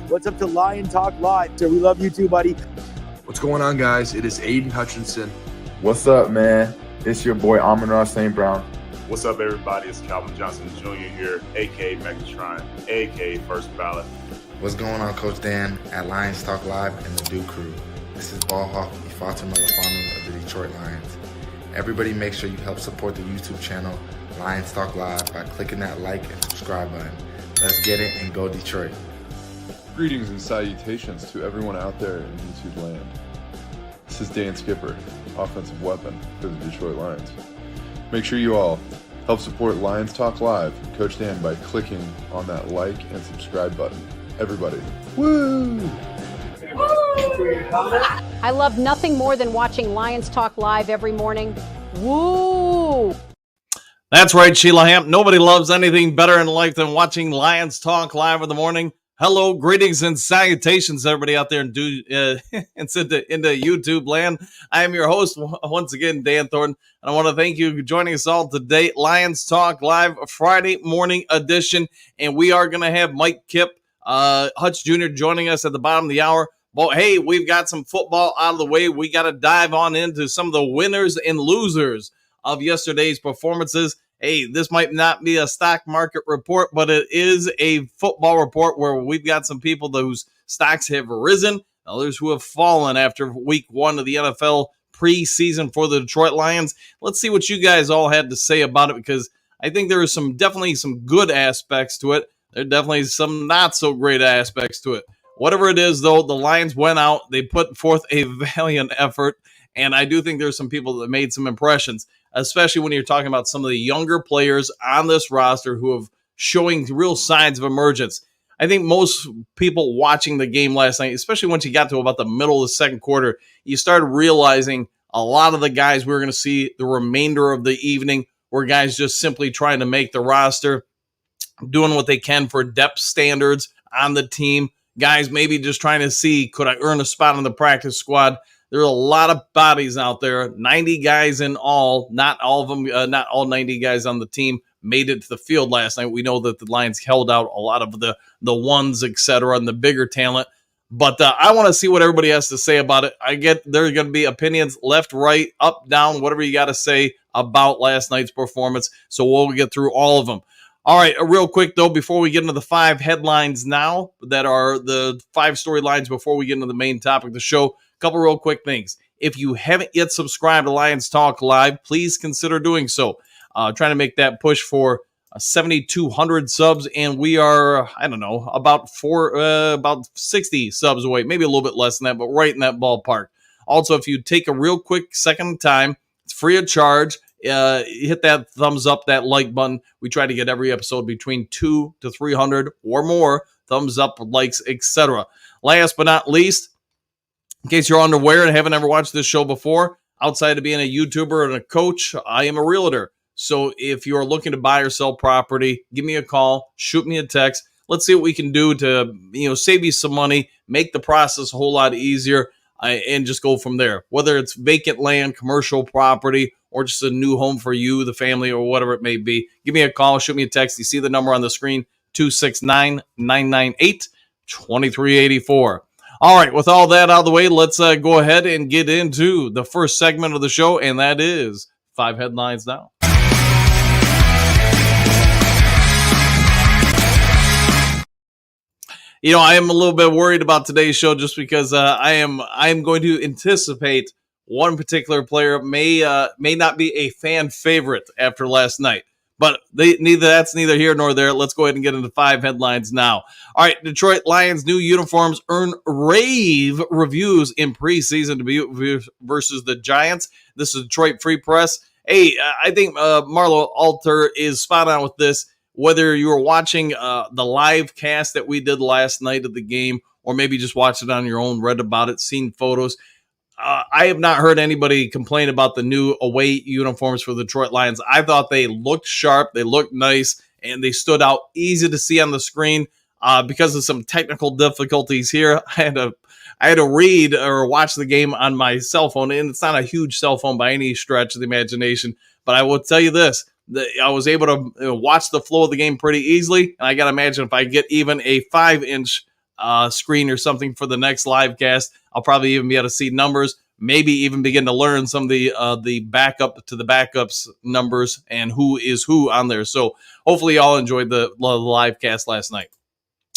What's up to Lion Talk Live? So we love you too, buddy. What's going on, guys? It is Aiden Hutchinson. What's up, man? It's your boy Amon-Ra St. Brown. What's up, everybody? It's Calvin Johnson Jr. here, a.k.a. Megatron, a.k.a. First Ballot. What's going on, Coach Dan at Lions Talk Live and the Duke Crew. This is Ball Hawk Ifeatu Melifonwu of the Detroit Lions. Everybody make sure you help support the YouTube channel Lions Talk Live by clicking that like and subscribe button. Let's get it and go Detroit. Greetings and salutations to everyone out there in YouTube land. This is Dan Skipper, offensive weapon for the Detroit Lions. Make sure you all help support Lions Talk Live and Coach Dan by clicking on that like and subscribe button. Everybody, woo! I love nothing more than watching Lions Talk Live every morning. Woo! That's right, Sheila Hamp. Nobody loves anything better in life than watching Lions Talk Live in the morning. Hello, greetings, and salutations, everybody out there into YouTube land. I am your host, once again, Dan Thornton, and I want to thank you for joining us all today. Lions Talk Live, Friday morning edition, and we are going to have Mike Kipp, Hutch Jr. joining us at the bottom of the hour. But hey, we've got some football out of the way. We got to dive on into some of the winners and losers of yesterday's performances. Hey, this might not be a stock market report, but it is a football report where we've got some people whose stocks have risen, others who have fallen after week one of the NFL preseason for the Detroit Lions. Let's see what you guys all had to say about it, because I think there are definitely some good aspects to it. There are definitely some not so great aspects to it. Whatever it is, though, the Lions went out. They put forth a valiant effort, and I do think there's some people that made some impressions, especially when you're talking about some of the younger players on this roster who have showing real signs of emergence. I think most people watching the game last night, especially once you got to about the middle of the second quarter, you started realizing a lot of the guys we were going to see the remainder of the evening were guys just simply trying to make the roster, doing what they can for depth standards on the team. Guys maybe just trying to see, could I earn a spot on the practice squad? There are a lot of bodies out there, 90 guys in all. Not all of them, not all 90 guys on the team made it to the field last night. We know that the Lions held out a lot of the ones, et cetera, and the bigger talent. But I want to see what everybody has to say about it. I get there's going to be opinions left, right, up, down, whatever you got to say about last night's performance. So we'll get through all of them. All right, real quick, though, before we get into the 5 headlines now that are the 5 storylines before we get into the main topic of the show, a couple real quick things. If you haven't yet subscribed to Lions Talk Live, please consider doing so. Trying to make that push for 7,200 subs, and we are, I don't know, about 60 subs away, maybe a little bit less than that, but right in that ballpark. Also, if you take a real quick second of time, it's free of charge. Hit that thumbs up, that like button. We try to get every episode between 200 to 300 or more thumbs up, likes, etc. Last but not least, in case you're unaware and haven't ever watched this show before, outside of being a YouTuber and a coach, I am a realtor. So if you're looking to buy or sell property, give me a call, shoot me a text. Let's see what we can do to save you some money, make the process a whole lot easier, and just go from there. Whether it's vacant land, commercial property, or just a new home for you, the family, or whatever it may be, give me a call, shoot me a text. You see the number on the screen, 269-998-2384. All right, with all that out of the way, let's go ahead and get into the first segment of the show, and that is 5 headlines now. I am a little bit worried about today's show just because I am going to anticipate one particular player may not be a fan favorite after last night. But that's neither here nor there. Let's go ahead and get into 5 headlines now. All right, Detroit Lions' new uniforms earn rave reviews in preseason debut versus the Giants. This is Detroit Free Press. Hey, I think Marlo Alter is spot on with this. Whether you were watching the live cast that we did last night of the game, or maybe just watched it on your own, read about it, seen photos, I have not heard anybody complain about the new away uniforms for the Detroit Lions. I thought they looked sharp, they looked nice, and they stood out easy to see on the screen. Because of some technical difficulties here, I had to read or watch the game on my cell phone, and it's not a huge cell phone by any stretch of the imagination. But I will tell you this, I was able to watch the flow of the game pretty easily, and I got to imagine if I get even a 5-inch screen or something for the next live cast. I'll probably even be able to see numbers, maybe even begin to learn some of the backup to the backups numbers and who is who on there. So hopefully y'all enjoyed the live cast last night.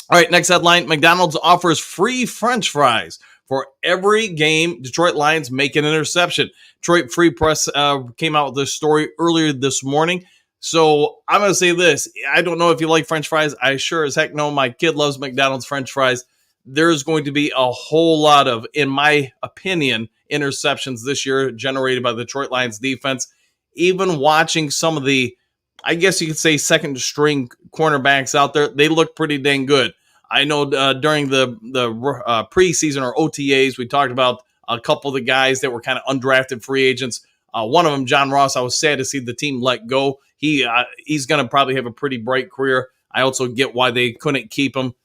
All right, next headline, McDonald's offers free French fries for every game Detroit Lions make an interception. Detroit Free Press came out with this story earlier this morning. So I'm going to say this. I don't know if you like French fries. I sure as heck know my kid loves McDonald's French fries. There's going to be a whole lot of, in my opinion, interceptions this year generated by the Detroit Lions defense. Even watching some of the, I guess you could say, second string cornerbacks out there, they look pretty dang good. I know during the preseason or OTAs, we talked about a couple of the guys that were kind of undrafted free agents. One of them, John Ross, I was sad to see the team let go. He's going to probably have a pretty bright career. I also get why they couldn't keep him.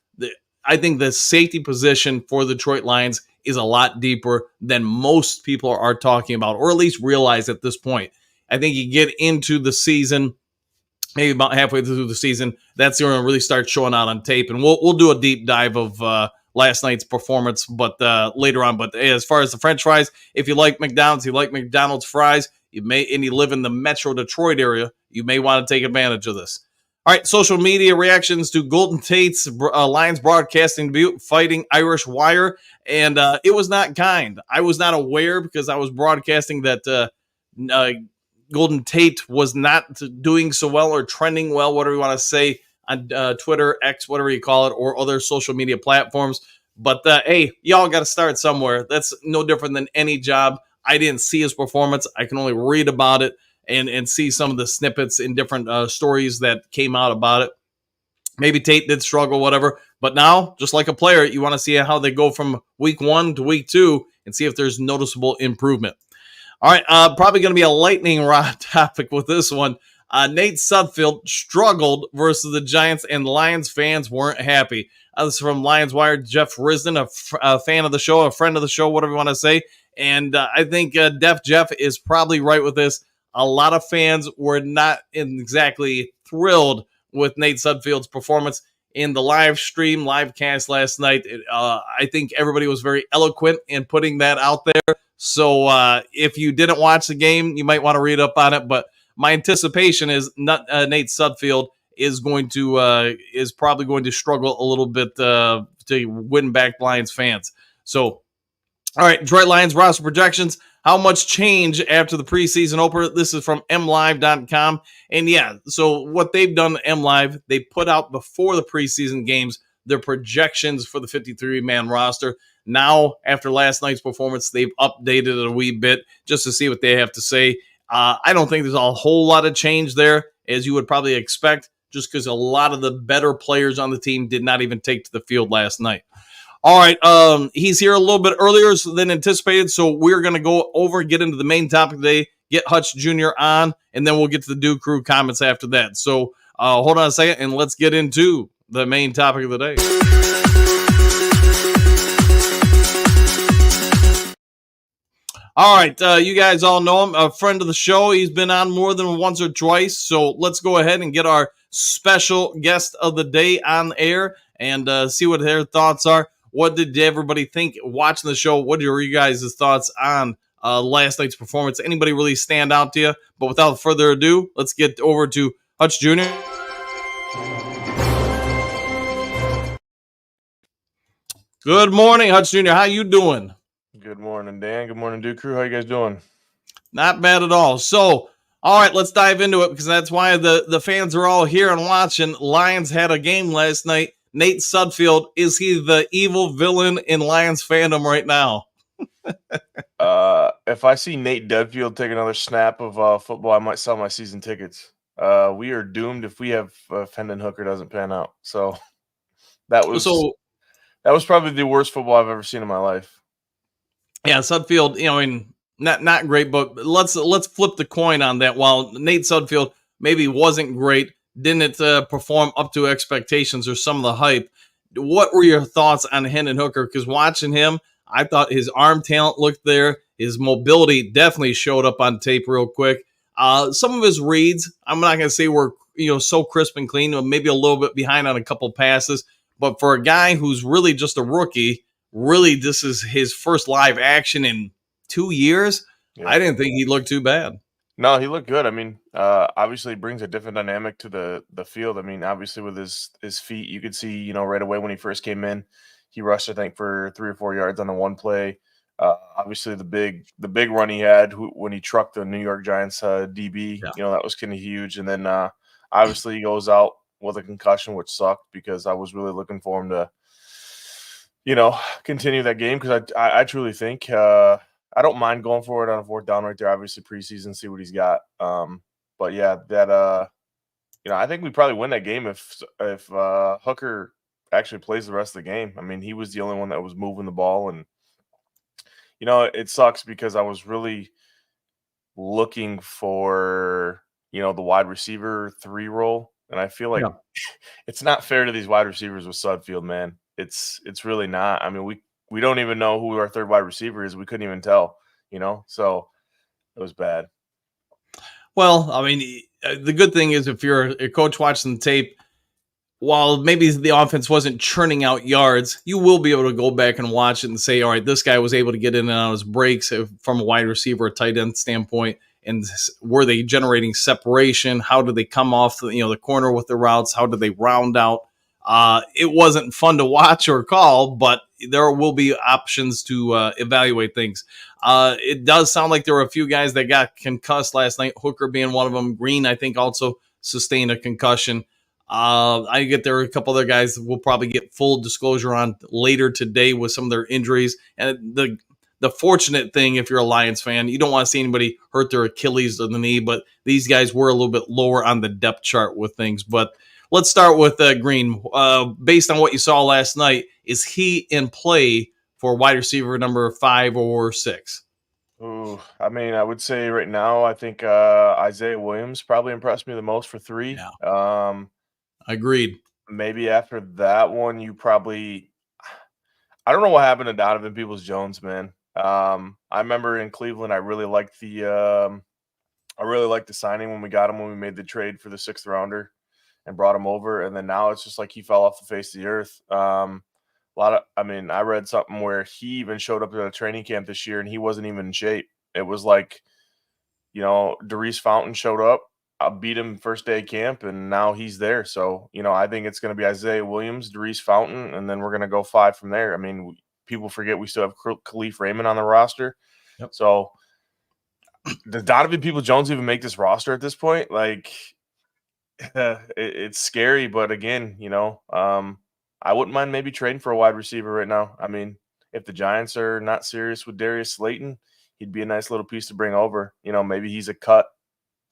I think the safety position for the Detroit Lions is a lot deeper than most people are talking about, or at least realize at this point. I think you get into the season, maybe about halfway through the season, that's going to really start showing out on tape. And we'll do a deep dive of last night's performance, but later on. But as far as the French fries, if you like McDonald's, you like McDonald's fries, you live in the Metro Detroit area, you may want to take advantage of this. All right, social media reactions to Golden Tate's Lions broadcasting debut, fighting Irish Wire, and it was not kind. I was not aware because I was broadcasting that Golden Tate was not doing so well or trending well, whatever you want to say, on Twitter, X, whatever you call it, or other social media platforms. But hey, y'all got to start somewhere. That's no different than any job. I didn't see his performance. I can only read about it and see some of the snippets in different stories that came out about it. Maybe Tate did struggle, whatever. But now, just like a player, you want to see how they go from week 1 to week 2 and see if there's noticeable improvement. All right, probably going to be a lightning rod topic with this one. Nate Sudfeld struggled versus the Giants, and Lions fans weren't happy. This is from Lions Wire. Jeff Risden, a fan of the show, a friend of the show, whatever you want to say. And I think Def Jeff is probably right with this. A lot of fans were not exactly thrilled with Nate Sudfeld's performance in the live cast last night. I think everybody was very eloquent in putting that out there. So if you didn't watch the game, you might want to read up on it. But my anticipation is Nate Sudfeld is probably going to struggle a little bit to win back Lions fans. So, all right, Detroit Lions roster projections. How much change after the preseason opener? This is from MLive.com. And yeah, so what they've done at MLive, they put out before the preseason games their projections for the 53-man roster. Now, after last night's performance, they've updated it a wee bit just to see what they have to say. I don't think there's a whole lot of change there, as you would probably expect, just because a lot of the better players on the team did not even take to the field last night. All right, he's here a little bit earlier than anticipated, so we're going to go over and get into the main topic today, get Hutch Jr. on, and then we'll get to the Duke Crew comments after that. So hold on a second, and let's get into the main topic of the day. All right, you guys all know him, a friend of the show. He's been on more than once or twice, so let's go ahead and get our special guest of the day on air and see what their thoughts are. What did everybody think watching the show? What are you guys' thoughts on last night's performance? Anybody really stand out to you? But without further ado, let's get over to Hutch Jr. Good morning, Hutch Jr. How you doing? Good morning, Dan. Good morning, Duke Crew. How you guys doing? Not bad at all. So, all right, let's dive into it because that's why the fans are all here and watching. Lions had a game last night. Nate Sudfeld, is he the evil villain in Lions fandom right now? If I see Nate Sudfeld take another snap of football, I might sell my season tickets. We are doomed if Hendon Hooker doesn't pan out. So that was probably the worst football I've ever seen in my life. Yeah, Sudfeld, not great, but let's flip the coin on that. While Nate Sudfeld maybe wasn't great, didn't perform up to expectations or some of the hype, what were your thoughts on Hendon Hooker? Because watching him, I thought his arm talent looked there. His mobility definitely showed up on tape real quick. Some of his reads, I'm not going to say were so crisp and clean, maybe a little bit behind on a couple passes, But for a guy who's really just a rookie, really this is his first live action in 2 years. Yeah. I didn't think he looked too bad. No, he looked good. I mean, obviously he brings a different dynamic to the field. I mean, obviously with his feet, you could see, you know, right away when he first came in, he rushed, I think, for 3 or 4 yards on the one play. Obviously the big run he had when he trucked the New York Giants DB, you know, that was kind of huge. And then obviously he goes out with a concussion, which sucked because I was really looking for him to, you know, continue that game because I truly think I don't mind going for it on a 4th down right there. Obviously preseason, see what he's got. But yeah, that you know, I think we probably win that game if Hooker actually plays the rest of the game. I mean, he was the only one that was moving the ball, and you know, it sucks because I was really looking for, you know, the wide receiver 3 role, and I feel like it's not fair to these wide receivers with Sudfield, man. It's really not. I mean, we don't even know who our 3rd wide receiver is. We couldn't even tell, you know, so it was bad. Well, I mean, the good thing is if you're a coach watching the tape, while maybe the offense wasn't churning out yards, you will be able to go back and watch it and say, all right, this guy was able to get in and out of his breaks from a wide receiver, a tight end standpoint. And were they generating separation? How did they come off the corner with the routes? How did they round out? It wasn't fun to watch or call, but there will be options to evaluate things. It does sound like there were a few guys that got concussed last night, Hooker being one of them. Green, I think, also sustained a concussion. I get there a couple other guys we'll probably get full disclosure on later today with some of their injuries. And the fortunate thing, if you're a Lions fan, you don't want to see anybody hurt their Achilles or the knee, but these guys were a little bit lower on the depth chart with things. But let's start with Green. Based on what you saw last night, is he in play for wide receiver number 5 or 6? Ooh, I mean, I would say right now, I think Isaiah Williams probably impressed me the most for 3. Yeah. Agreed. Maybe after that one, you probably – I don't know what happened to Donovan Peoples-Jones, man. I remember in Cleveland, I really liked the signing when we got him when we made the trade for the 6th rounder and brought him over. And then now it's just like he fell off the face of the earth. I read something where he even showed up at a training camp this year and he wasn't even in shape. It was like, you know, Darius Fountain showed up. I beat him first day of camp, and now he's there. So, you know, I think it's going to be Isaiah Williams, Darius Fountain, and then we're going to go 5 from there. I mean, people forget we still have Khalif Raymond on the roster. Yep. So, does Donovan Peoples-Jones even make this roster at this point? Like, it's scary, but again, you know, I wouldn't mind maybe trading for a wide receiver right now. I mean, if the Giants are not serious with Darius Slayton, he'd be a nice little piece to bring over. You know, maybe he's a cut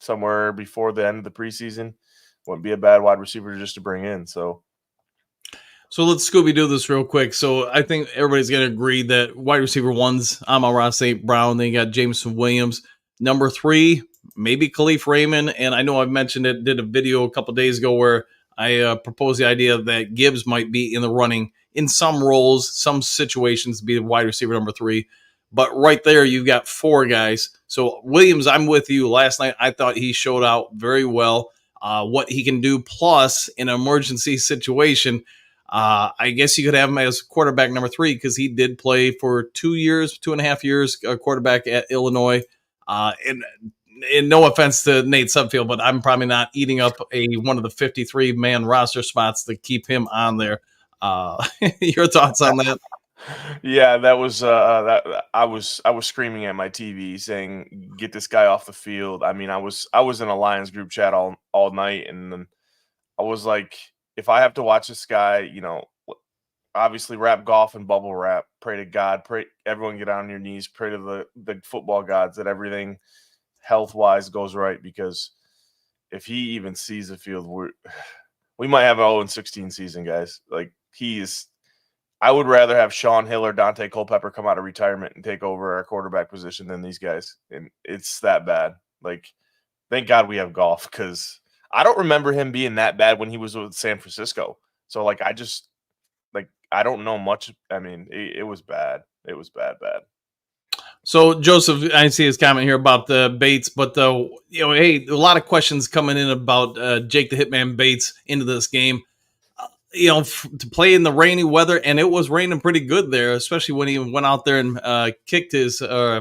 somewhere before the end of the preseason. Wouldn't be a bad wide receiver just to bring in. So let's Scooby-Doo this real quick. So I think everybody's going to agree that wide receiver 1's Amon-Ra St. Brown. Then you got Jameson Williams. Number 3, maybe Khalif Raymond. And I know I've mentioned it, did a video a couple days ago where I proposed the idea that Gibbs might be in the running in some roles, some situations to be the wide receiver number 3. But right there, you've got 4 guys. So Williams, I'm with you. Last night, I thought he showed out very well. What he can do, plus in an emergency situation, I guess you could have him as quarterback number 3 because he did play for 2.5 years, quarterback at Illinois. And no offense to Nate Sudfeld, but I'm probably not eating up one of the 53-man roster spots to keep him on there. Your thoughts on that? Yeah, that was that I was screaming at my TV saying, "Get this guy off the field." I mean, I was in a Lions group chat all night, and then I was like, if I have to watch this guy, you know, obviously wrap golf and bubble wrap, pray to God, pray everyone get on your knees, pray to the football gods that everything health-wise goes right, because if he even sees the field, we might have an 0-16 season, guys. Like, I would rather have Sean Hill or Dante Culpepper come out of retirement and take over our quarterback position than these guys. And it's that bad. Like, thank God we have golf, because I don't remember him being that bad when he was with San Francisco. So, like, I don't know much. I mean, it was bad. It was bad. So, Joseph, I see his comment here about the Bates, but hey, a lot of questions coming in about Jake the Hitman Bates into this game. to play in the rainy weather, and it was raining pretty good there, especially when he went out there and kicked his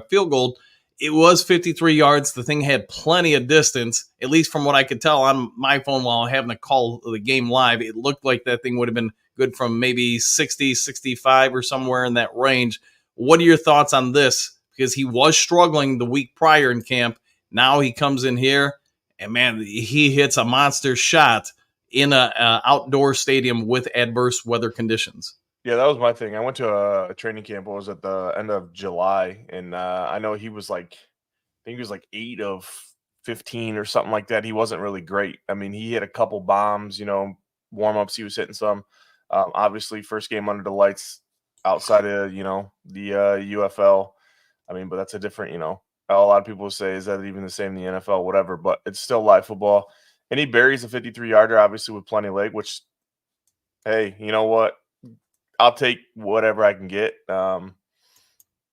field goal. It was 53 yards. The thing had plenty of distance, at least from what I could tell on my phone while having to call the game live. It looked like that thing would have been good from maybe 60, 65 or somewhere in that range. What are your thoughts on this? Because he was struggling the week prior in camp. Now he comes in here, and, man, he hits a monster shot in a outdoor stadium with adverse weather conditions. Yeah, that was my thing. I went to a training camp. It was at the end of July, and I know he was like, I think he was like 8 of 15 or something like that. He wasn't really great. I mean, he hit a couple bombs, warm-ups, he was hitting some. Obviously, first game under the lights outside of, the UFL. I mean, but that's a different, a lot of people say, is that even the same in the NFL, whatever, but it's still live football. And he buries a 53-yarder, obviously, with plenty of leg, which, hey, you know what? I'll take whatever I can get. I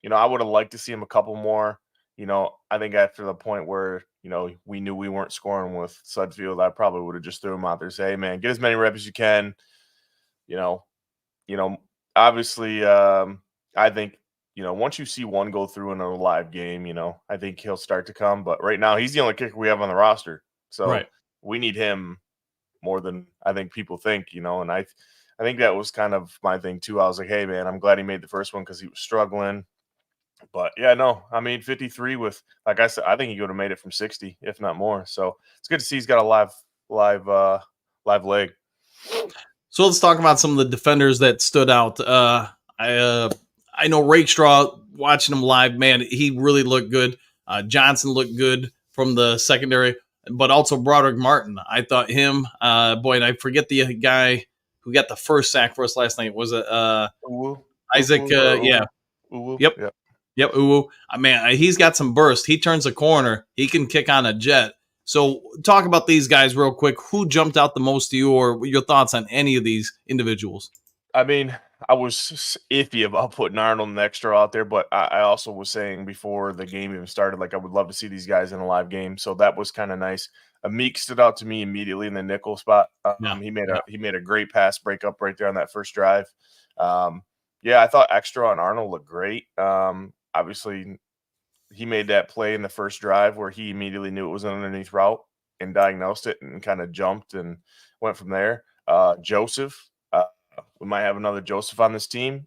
would have liked to see him a couple more. I think after the point where, we knew we weren't scoring with Sudfield, I probably would have just threw him out there, say, hey, man, get as many reps as you can. Obviously, I think, once you see one go through in a live game, I think he'll start to come. But right now, he's the only kicker we have on the roster. So we need him more than I think people think, and I think that was kind of my thing too. I was like, hey, man, I'm glad he made the first one because he was struggling. But yeah, no, I mean, 53 with, like I said, I think he would have made it from 60, if not more. So it's good to see he's got a live leg. So let's talk about some of the defenders that stood out. I know Rakestraw, watching him live, man, he really looked good. Johnson looked good from the secondary, but also Broderick Martin. I thought him, and I forget the guy who got the first sack for us last night. Was it Isaac? Yeah. Uwu. Yep. Uwu. Man, he's got some burst. He turns a corner. He can kick on a jet. So talk about these guys real quick. Who jumped out the most to you, or your thoughts on any of these individuals? I mean, I was iffy about putting Arnold and Extra out there, but I also was saying before the game even started, like, I would love to see these guys in a live game. So that was kind of nice. Meek stood out to me immediately in the nickel spot. He made a great pass breakup right there on that first drive. I thought Extra and Arnold looked great. Obviously, he made that play in the first drive where he immediately knew it was an underneath route and diagnosed it and kind of jumped and went from there. Joseph, we might have another Joseph on this team.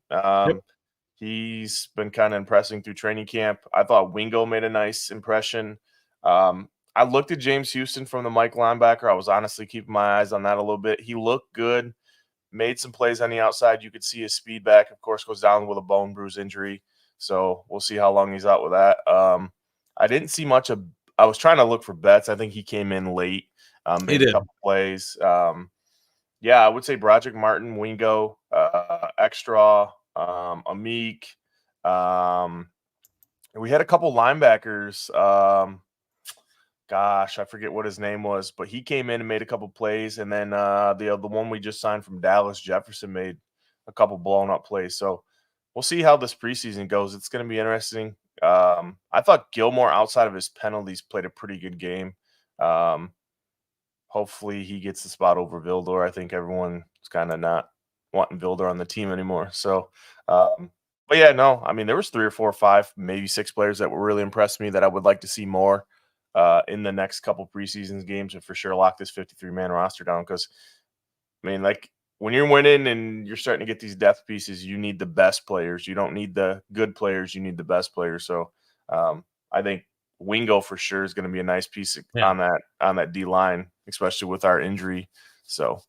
He's been kind of impressing through training camp. I thought Wingo made a nice impression. I looked at James Houston from the Mike linebacker. I was honestly keeping my eyes on that a little bit. He looked good, made some plays on the outside. You could see his speed back, of course, goes down with a bone bruise injury. So we'll see how long he's out with that. I didn't see much of – I was trying to look for Betts. I think he came in late, made a couple plays. I would say Broderick Martin, Wingo, Extra, Amik. We had a couple linebackers. I forget what his name was, but he came in and made a couple plays. And then the one we just signed from Dallas, Jefferson, made a couple blown up plays. So we'll see how this preseason goes. It's going to be interesting. I thought Gilmore, outside of his penalties, played a pretty good game. Hopefully he gets the spot over Vildor. I think everyone's kind of not wanting Vildor on the team anymore. So, there was 3 or 4 or 5, maybe 6 players that were really impressed me that I would like to see more in the next couple preseason games, and for sure lock this 53-man roster down. Because, when you're winning and you're starting to get these depth pieces, you need the best players. You don't need the good players. You need the best players. So I think Wingo for sure is going to be a nice piece on that D line, especially with our injury. So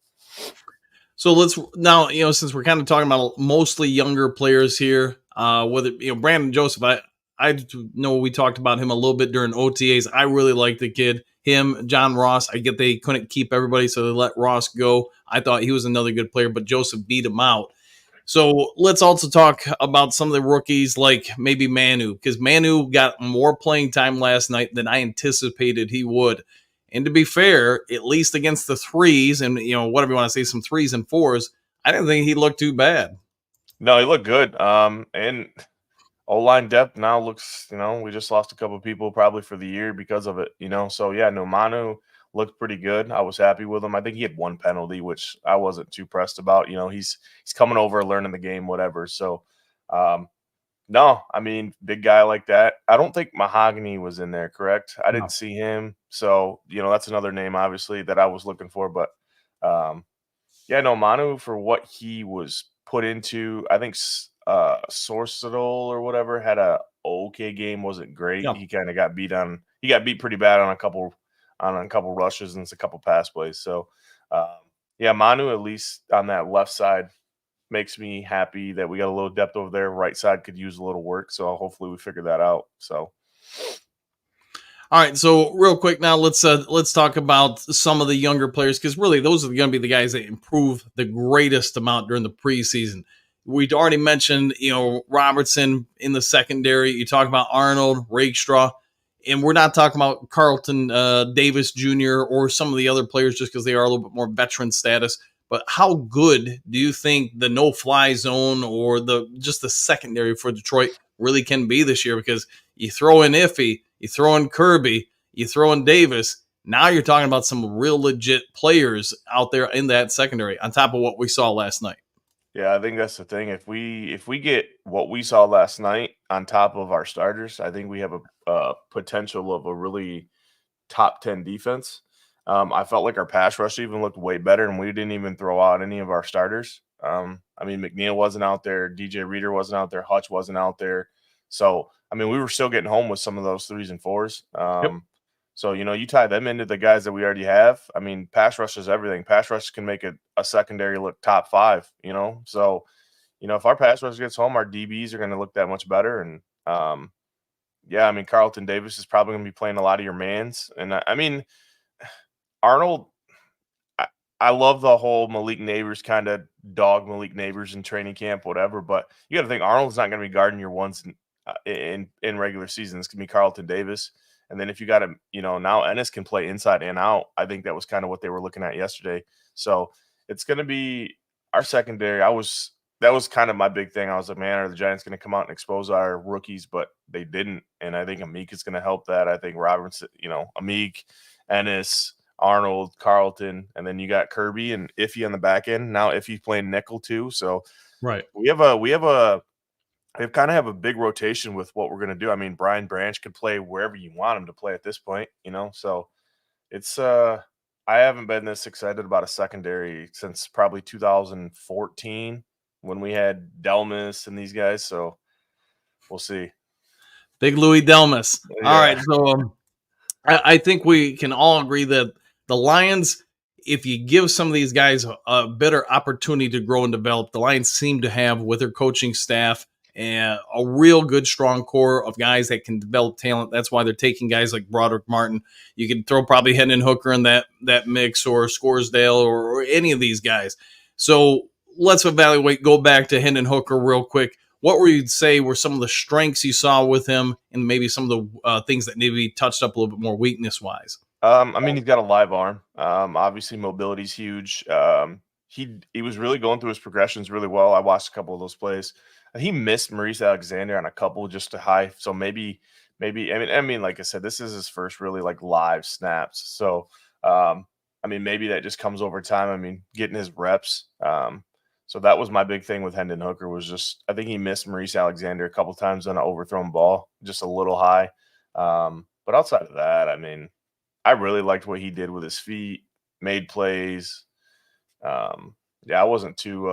let's now, since we're kind of talking about mostly younger players here, whether Brandon Joseph, I know we talked about him a little bit during OTAs. I really like the kid. Him, John Ross. I get they couldn't keep everybody, so they let Ross go. I thought he was another good player, but Joseph beat him out. So let's also talk about some of the rookies, like maybe Manu, because Manu got more playing time last night than I anticipated he would. And to be fair, at least against the threes and, whatever you want to say, some 3s and 4s, I didn't think he looked too bad. No, he looked good. And O-line depth now looks, we just lost a couple of people probably for the year because of it, So, Manu looked pretty good. I was happy with him. I think he had one penalty, which I wasn't too pressed about. You know, he's coming over, learning the game, whatever. So, no, I mean, big guy like that. I don't think Mahogany was in there, correct? I didn't see him. So, you know, that's another name, obviously, that I was looking for. But, yeah, no, Manu, for what he was put into, I think Sorceral or whatever had a okay game, wasn't great. Yeah. He kind of got beat on. He got beat pretty bad on a couple rushes and a couple pass plays. So, yeah, Manu at least on that left side makes me happy that we got a little depth over there. Right side could use a little work, so hopefully we figure that out. So, all right. So real quick now, let's talk about some of the younger players, because really those are going to be the guys that improve the greatest amount during the preseason. We'd already mentioned, you know, Robertson in the secondary. You talk about Arnold, Rakestraw, and we're not talking about Carlton Davis Jr. or some of the other players just because they are a little bit more veteran status. But how good do you think the no-fly zone or just the secondary for Detroit really can be this year? Because you throw in Iffy, you throw in Kirby, you throw in Davis. Now you're talking about some real legit players out there in that secondary on top of what we saw last night. Yeah, I think that's the thing. If we get what we saw last night on top of our starters, I think we have a potential of a really top 10 defense. I felt like our pass rush even looked way better, and we didn't even throw out any of our starters. I mean, McNeil wasn't out there, DJ Reader wasn't out there, Hutch wasn't out there. So, I mean, we were still getting home with some of those 3s and 4s. So, you know, you tie them into the guys that we already have. I mean, pass rush is everything. Pass rush can make a secondary look top 5, you know. So, you know, if our pass rush gets home, our DBs are going to look that much better. And, yeah, I mean, Carlton Davis is probably going to be playing a lot of your mans. And, I mean, Arnold, I love the whole Malik Neighbors kind of dog Malik Neighbors in training camp, whatever. But you got to think Arnold's not going to be guarding your ones in regular season. It's going to be Carlton Davis. And then if you got him, you know, now Ennis can play inside and out. I think that was kind of what they were looking at yesterday. So it's going to be our secondary. That was kind of my big thing. I was like, man, are the Giants going to come out and expose our rookies? But they didn't. And I think Amik is going to help that. I think Robinson, you know, Amik, Ennis, Arnold, Carlton, and then you got Kirby and Iffy on the back end. Now Iffy's playing nickel too. So right. We kind of have a big rotation with what we're going to do. I mean, Brian Branch could play wherever you want him to play at this point, you know? So it's, I haven't been this excited about a secondary since probably 2014 when we had Delmas and these guys. So we'll see. Big Louis Delmas. Yeah. All right. So I think we can all agree that the Lions, if you give some of these guys a better opportunity to grow and develop, the Lions seem to have with their coaching staff and a real good, strong core of guys that can develop talent. That's why they're taking guys like Broderick Martin. You can throw probably Hendon Hooker in that mix, or Scoresdale, or any of these guys. So let's evaluate, go back to Hendon Hooker real quick. What would you say were some of the strengths you saw with him, and maybe some of the things that need to be touched up a little bit more weakness-wise? I mean, he's got a live arm. Obviously, mobility's huge. He was really going through his progressions really well. I watched a couple of those plays. He missed Maurice Alexander on a couple just to high. So maybe. I mean, like I said, this is his first really like live snaps. So, I mean, maybe that just comes over time. I mean, getting his reps. So that was my big thing with Hendon Hooker was just, I think he missed Maurice Alexander a couple times on an overthrown ball, just a little high. But outside of that, I mean, I really liked what he did with his feet, made plays. Yeah, I wasn't too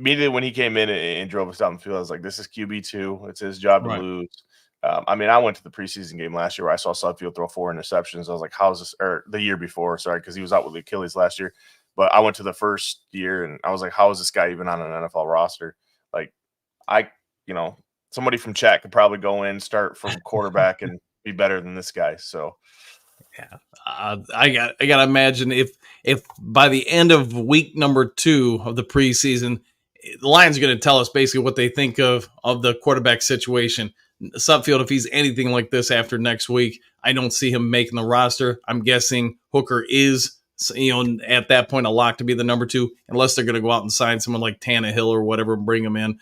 immediately when he came in and drove us down the field, I was like, this is QB2. It's his job to lose. I mean, I went to the preseason game last year where I saw Sudfield throw 4 interceptions. I was like, how's this? Or the year before, sorry, because he was out with the Achilles last year. But I went to the first year and I was like, how is this guy even on an NFL roster? Like, somebody from chat could probably go in, start from quarterback and be better than this guy. So, yeah, I got to imagine if by the end of week number 2 of the preseason, the Lions are going to tell us basically what they think of the quarterback situation. Sudfield, if he's anything like this after next week, I don't see him making the roster. I'm guessing Hooker is, at that point, a lock to be the number 2, unless they're going to go out and sign someone like Tannehill or whatever and bring him in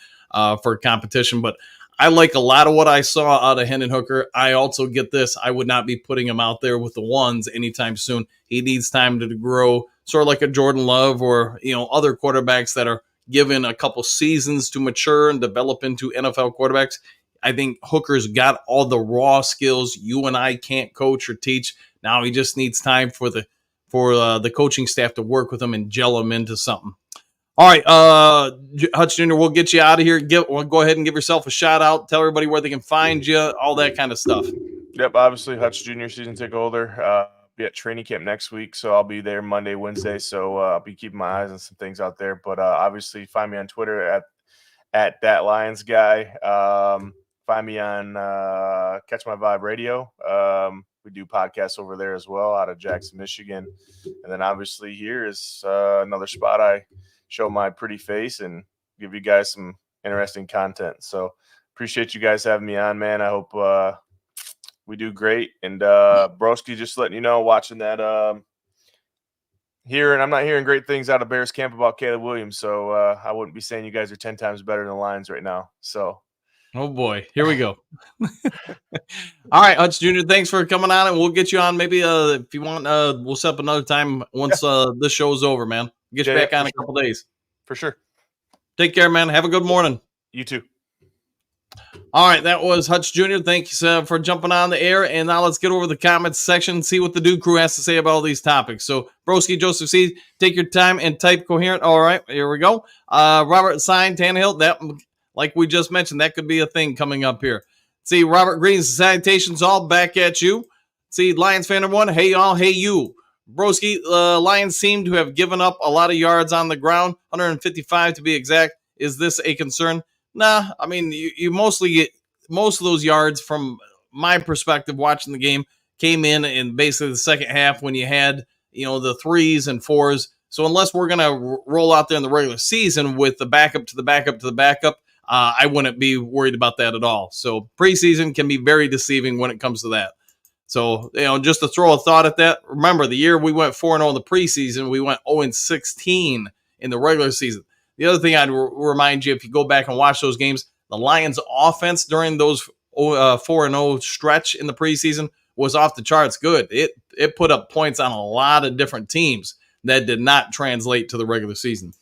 for competition. But I like a lot of what I saw out of Hendon Hooker. I also get this. I would not be putting him out there with the ones anytime soon. He needs time to grow, sort of like a Jordan Love or, other quarterbacks that are given a couple seasons to mature and develop into NFL quarterbacks. I think Hooker's got all the raw skills you and I can't coach or teach. Now he just needs time for the coaching staff to work with him and gel him into something. All right, Hutch Jr., we'll get you out of here. Go ahead and give yourself a shout out. Tell everybody where they can find you, all that kind of stuff. Yep, obviously Hutch Jr. season ticket holder. Be at training camp next week, so I'll be there Monday, Wednesday. So I'll be keeping my eyes on some things out there. But obviously, find me on Twitter at that Lions guy. Find me on Catch My Vibe Radio. We do podcasts over there as well, out of Jackson, Michigan. And then obviously here is another spot I show my pretty face and give you guys some interesting content. So appreciate you guys having me on, man. I hope we do great. And Broski, just letting you know, watching that and I'm not hearing great things out of Bears camp about Caleb Williams. So I wouldn't be saying you guys are 10 times better than the Lions right now. So. Oh boy, here we go. All right, Hutch Jr., thanks for coming on, and we'll get you on maybe if you want, we'll set up another time once this show's over, man. Get you back on in a couple days. For sure. Take care, man. Have a good morning. You too. All right, that was Hutch Jr. Thanks for jumping on the air, and now let's get over the comments section and see what the Dude Crew has to say about all these topics. So, Broski, Joseph C., take your time and type coherent. All right, here we go. Robert Sign, Tannehill, that, like we just mentioned, that could be a thing coming up here. See, Robert Green's salutations all back at you. See, Lions fan number one, hey y'all, hey you. Broski, Lions seem to have given up a lot of yards on the ground, 155 to be exact. Is this a concern? Nah, I mean, you mostly get most of those yards from my perspective watching the game came in basically the second half when you had, the 3s and 4s. So unless we're going to roll out there in the regular season with the backup to the backup to the backup, I wouldn't be worried about that at all. So preseason can be very deceiving when it comes to that. So, just to throw a thought at that, remember the year we went 4-0 in the preseason, we went 0-16 in the regular season. The other thing I'd remind you, if you go back and watch those games, the Lions offense during those 4-0 stretch in the preseason was off the charts good. It put up points on a lot of different teams that did not translate to the regular season.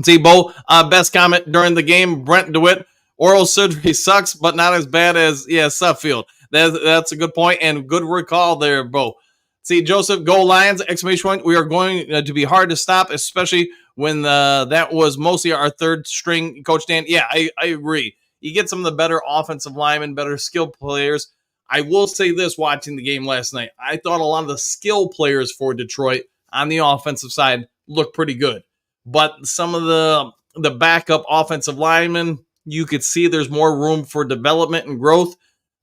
See, Bo, best comment during the game, Brent DeWitt, oral surgery sucks, but not as bad as, Suffield. That's a good point and good recall there, Bo. See, Joseph, go Lions, exclamation point. We are going to be hard to stop, especially when that was mostly our third string, Coach Dan. Yeah, I agree. You get some of the better offensive linemen, better skill players. I will say this, watching the game last night, I thought a lot of the skill players for Detroit on the offensive side looked pretty good. But some of the backup offensive linemen, you could see there's more room for development and growth.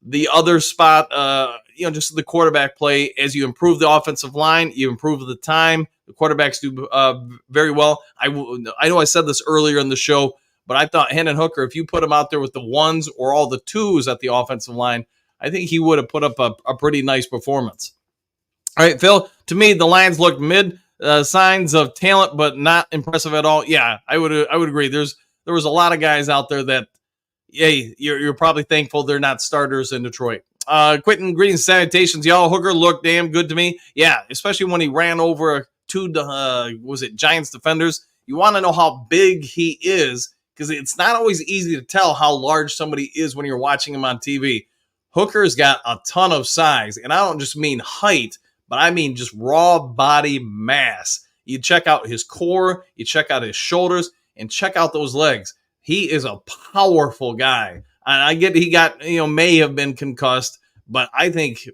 The other spot, just the quarterback play, as you improve the offensive line, you improve the time. The quarterbacks do very well. I know I said this earlier in the show, but I thought Hendon Hooker, if you put him out there with the 1s or all the 2s at the offensive line, I think he would have put up a pretty nice performance. All right, Phil, to me, the Lions looked mid. Signs of talent, but not impressive at all. Yeah, I would agree. There was a lot of guys out there that, hey, you're probably thankful they're not starters in Detroit. Quentin, greetings, salutations, y'all. Hooker looked damn good to me. Yeah, especially when he ran over two Giants defenders. You want to know how big he is because it's not always easy to tell how large somebody is when you're watching him on TV. Hooker's got a ton of size, and I don't just mean height, but I mean just raw body mass. You check out his core, you check out his shoulders, and check out those legs. He is a powerful guy. And I get he got, may have been concussed, but I think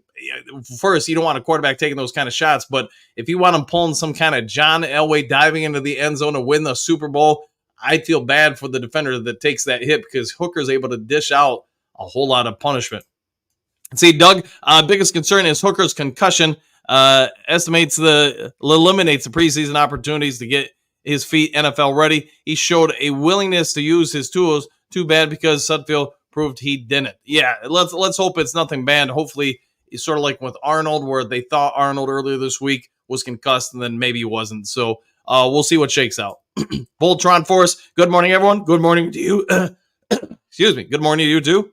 first, you don't want a quarterback taking those kind of shots, but if you want him pulling some kind of John Elway diving into the end zone to win the Super Bowl, I feel bad for the defender that takes that hit because Hooker's able to dish out a whole lot of punishment. See, Doug, biggest concern is Hooker's concussion. Eliminates the preseason opportunities to get his feet NFL ready. He showed a willingness to use his tools. Too bad because Sudfeld proved he didn't. Yeah, let's hope it's nothing bad. Hopefully, it's sort of like with Arnold, where they thought Arnold earlier this week was concussed and then maybe he wasn't. So we'll see what shakes out. Voltron Force, good morning, everyone. Good morning to you. Excuse me. Good morning to you too.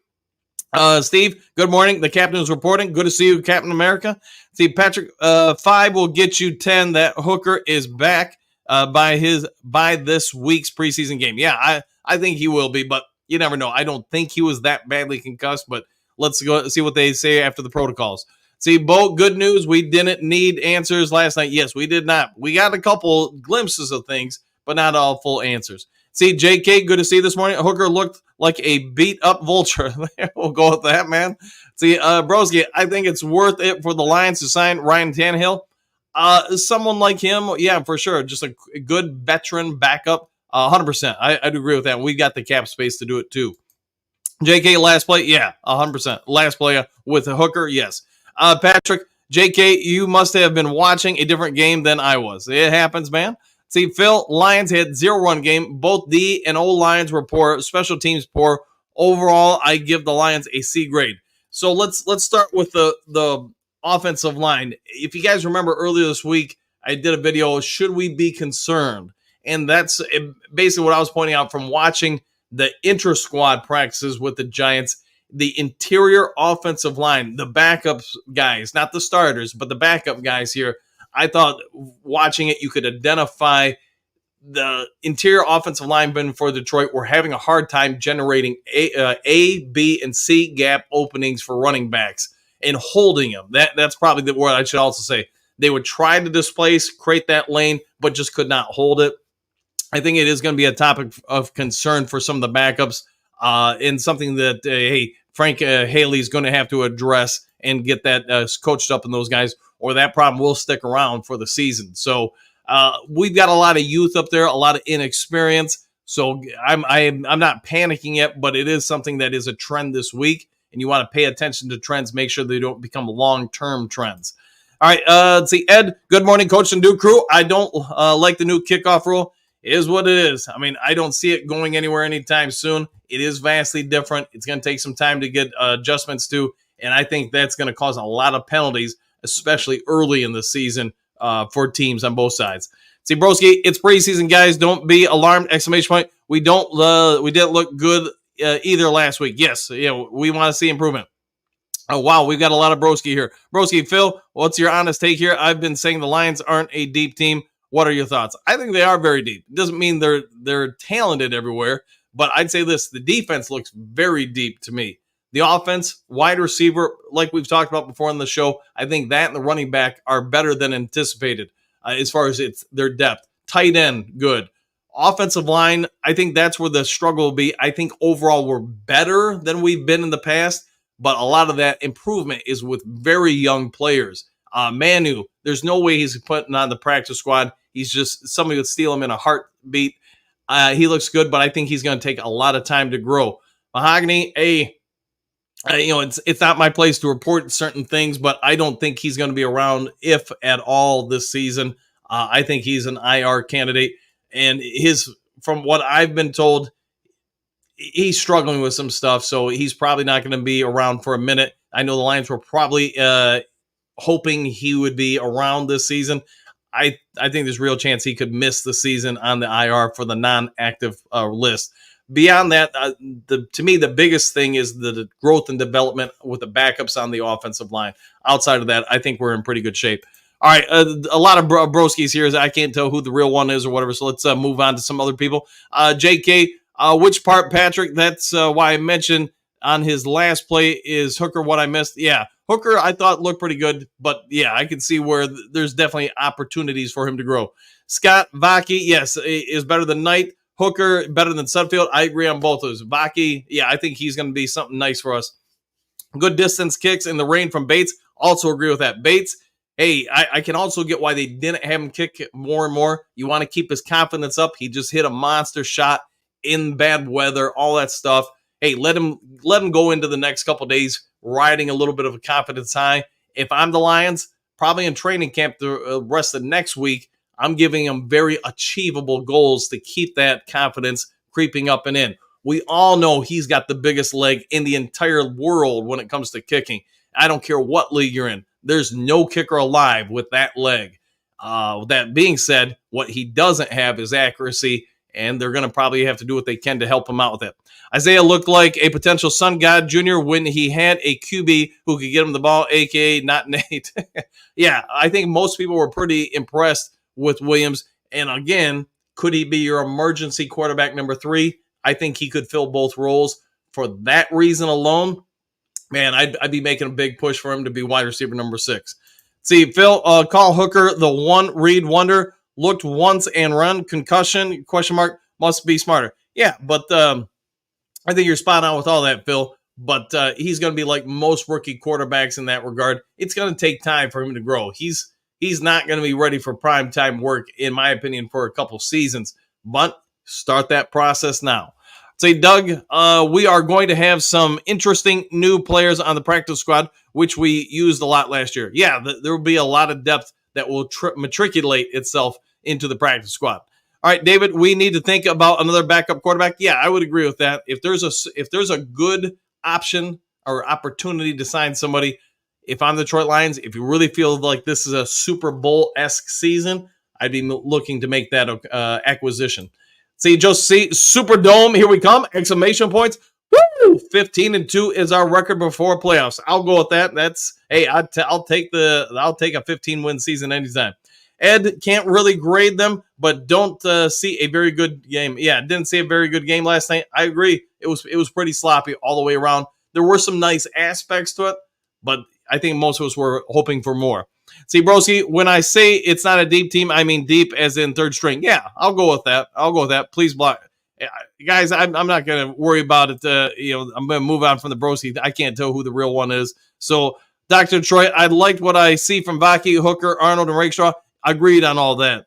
Steve, good morning. The captain is reporting. Good to see you, Captain America. See, Patrick, 5 will get you 10. That Hooker is back by this week's preseason game. Yeah, I think he will be, but you never know. I don't think he was that badly concussed, but let's go see what they say after the protocols. See, Bo, good news. We didn't need answers last night. Yes, we did not. We got a couple glimpses of things, but not all full answers. See, JK, good to see you this morning. Hooker looked like a beat-up vulture. We'll go with that, man. See, Broski, I think it's worth it for the Lions to sign Ryan Tannehill. Someone like him, yeah, for sure. Just a good veteran backup. 100%. I'd agree with that. We got the cap space to do it, too. JK, last play? Yeah, 100%. Last play with a Hooker? Yes. Patrick, JK, you must have been watching a different game than I was. It happens, man. See, Phil, Lions had 0-run game. Both D and O lines were poor. Special teams poor. Overall, I give the Lions a C grade. So let's start with the offensive line. If you guys remember earlier this week, I did a video, should we be concerned? And that's basically what I was pointing out from watching the inter-squad practices with the Giants. The interior offensive line, the backup guys, not the starters, but the backup guys here, I thought watching it, you could identify the interior offensive linemen for Detroit were having a hard time generating A, B, and C gap openings for running backs and holding them. That's probably the word I should also say. They would try to displace, create that lane, but just could not hold it. I think it is going to be a topic of concern for some of the backups and something that, hey, Frank Haley is going to have to address and get that coached up in those guys, or that problem will stick around for the season. So we've got a lot of youth up there, a lot of inexperience. So I'm not panicking yet, but it is something that is a trend this week, and you want to pay attention to trends, make sure they don't become long-term trends. All right, let's see. Ed, good morning, Coach and Duke crew. I don't like the new kickoff rule. It is what it is. I mean, I don't see it going anywhere anytime soon. It is vastly different. It's going to take some time to get adjustments to, and I think that's going to cause a lot of penalties, especially early in the season for teams on both sides. See, Broski, it's preseason, guys. Don't be alarmed! ! We didn't look good either last week. Yes, we want to see improvement. Oh, wow, we've got a lot of Broski here. Broski, Phil, what's your honest take here? I've been saying the Lions aren't a deep team. What are your thoughts? I think they are very deep. It doesn't mean they're talented everywhere, but I'd say this, the defense looks very deep to me. The offense, wide receiver, like we've talked about before on the show, I think that and the running back are better than anticipated as far as their depth. Tight end, good. Offensive line, I think that's where the struggle will be. I think overall we're better than we've been in the past, but a lot of that improvement is with very young players. Manu, there's no way he's putting on the practice squad. He's just somebody would steal him in a heartbeat. He looks good, but I think he's going to take a lot of time to grow. Mahogany, it's not my place to report certain things, but I don't think he's going to be around, if at all, this season. I think he's an IR candidate, and from what I've been told, he's struggling with some stuff, so he's probably not going to be around for a minute. I know the Lions were probably hoping he would be around this season. I think there's a real chance he could miss the season on the IR for the non-active list. Beyond that, to me, the biggest thing is the growth and development with the backups on the offensive line. Outside of that, I think we're in pretty good shape. All right, a lot of broskies here. I can't tell who the real one is or whatever, so let's move on to some other people. JK, which part, Patrick? That's why I mentioned on his last play is Hooker what I missed. Yeah, Hooker I thought looked pretty good, but yeah, I can see where there's definitely opportunities for him to grow. Scott Vaki, yes, is better than Knight. Hooker better than Sudfeld. I agree on both of those. Vaki, yeah, I think he's going to be something nice for us. Good distance kicks in the rain from Bates. Also agree with that. Bates, hey, I can also get why they didn't have him kick more and more. You want to keep his confidence up. He just hit a monster shot in bad weather, all that stuff. Hey, let him go into the next couple days riding a little bit of a confidence high. If I'm the Lions, probably in training camp the rest of next week, I'm giving him very achievable goals to keep that confidence creeping up and in. We all know he's got the biggest leg in the entire world when it comes to kicking. I don't care what league you're in. There's no kicker alive with that leg. With that being said, what he doesn't have is accuracy, and they're going to probably have to do what they can to help him out with it. Isaiah looked like a potential Sun God Jr. when he had a QB who could get him the ball, a.k.a. not Nate. Yeah, I think most people were pretty impressed with Williams. And again, could he be your emergency quarterback number 3? I think he could fill both roles. For that reason alone, man, I'd be making a big push for him to be wide receiver number 6. See, Phil, Carl Hooker, the one read wonder, looked once and run, concussion, ? Must be smarter. Yeah, but I think you're spot on with all that, Phil. But he's going to be like most rookie quarterbacks in that regard. It's going to take time for him to grow. He's not going to be ready for prime time work, in my opinion, for a couple seasons. But start that process now. Say, Doug, we are going to have some interesting new players on the practice squad, which we used a lot last year. Yeah, there will be a lot of depth that will matriculate itself into the practice squad. All right, David, we need to think about another backup quarterback. Yeah, I would agree with that. If there's a good option or opportunity to sign somebody, if I'm the Detroit Lions, if you really feel like this is a Super Bowl-esque season, I'd be looking to make that acquisition. See, just see, Superdome, here we come, exclamation points. Woo! 15-2 is our record before playoffs. I'll go with that. I'll take a 15-win season anytime. Ed can't really grade them, but don't see a very good game. Yeah, didn't see a very good game last night. I agree. It was pretty sloppy all the way around. There were some nice aspects to it, but I think most of us were hoping for more. See, Broski, when I say it's not a deep team, I mean deep as in third string. Yeah, I'll go with that. Please block. Guys, I'm not going to worry about it. I'm going to move on from the Broski. I can't tell who the real one is. So, Dr. Detroit, I liked what I see from Vaki, Hooker, Arnold, and Rakestraw. Agreed on all that.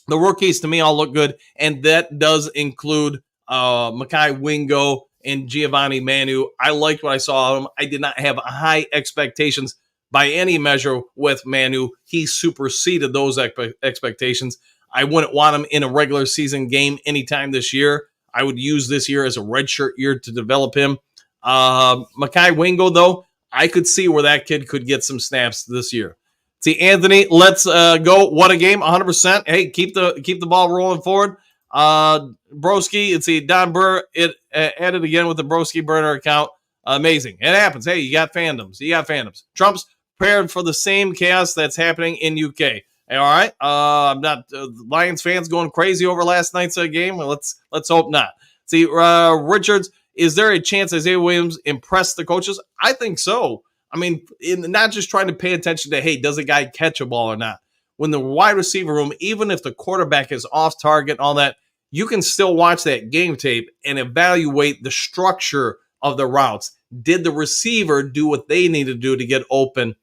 The rookies, to me, all look good, and that does include Mekhi Wingo and Giovanni Manu. I liked what I saw of him. I did not have high expectations by any measure with Manu. He superseded those expectations. I wouldn't want him in a regular season game anytime this year. I would use this year as a redshirt year to develop him. Mekhi Wingo, though, I could see where that kid could get some snaps this year. See, Anthony, let's go. What a game, 100%. Hey, keep the ball rolling forward. Broski, see, Don Burr, added again with the Broski burner account. Amazing. It happens. Hey, you got fandoms. Trump's prepared for the same chaos that's happening in UK. All right. I'm not Lions fans going crazy over last night's game. Let's hope not. See, Richards, is there a chance Isaiah Williams impressed the coaches? I think so. I mean, not just trying to pay attention to, hey, does a guy catch a ball or not? When the wide receiver room, even if the quarterback is off target and all that, you can still watch that game tape and evaluate the structure of the routes. Did the receiver do what they need to do to get open?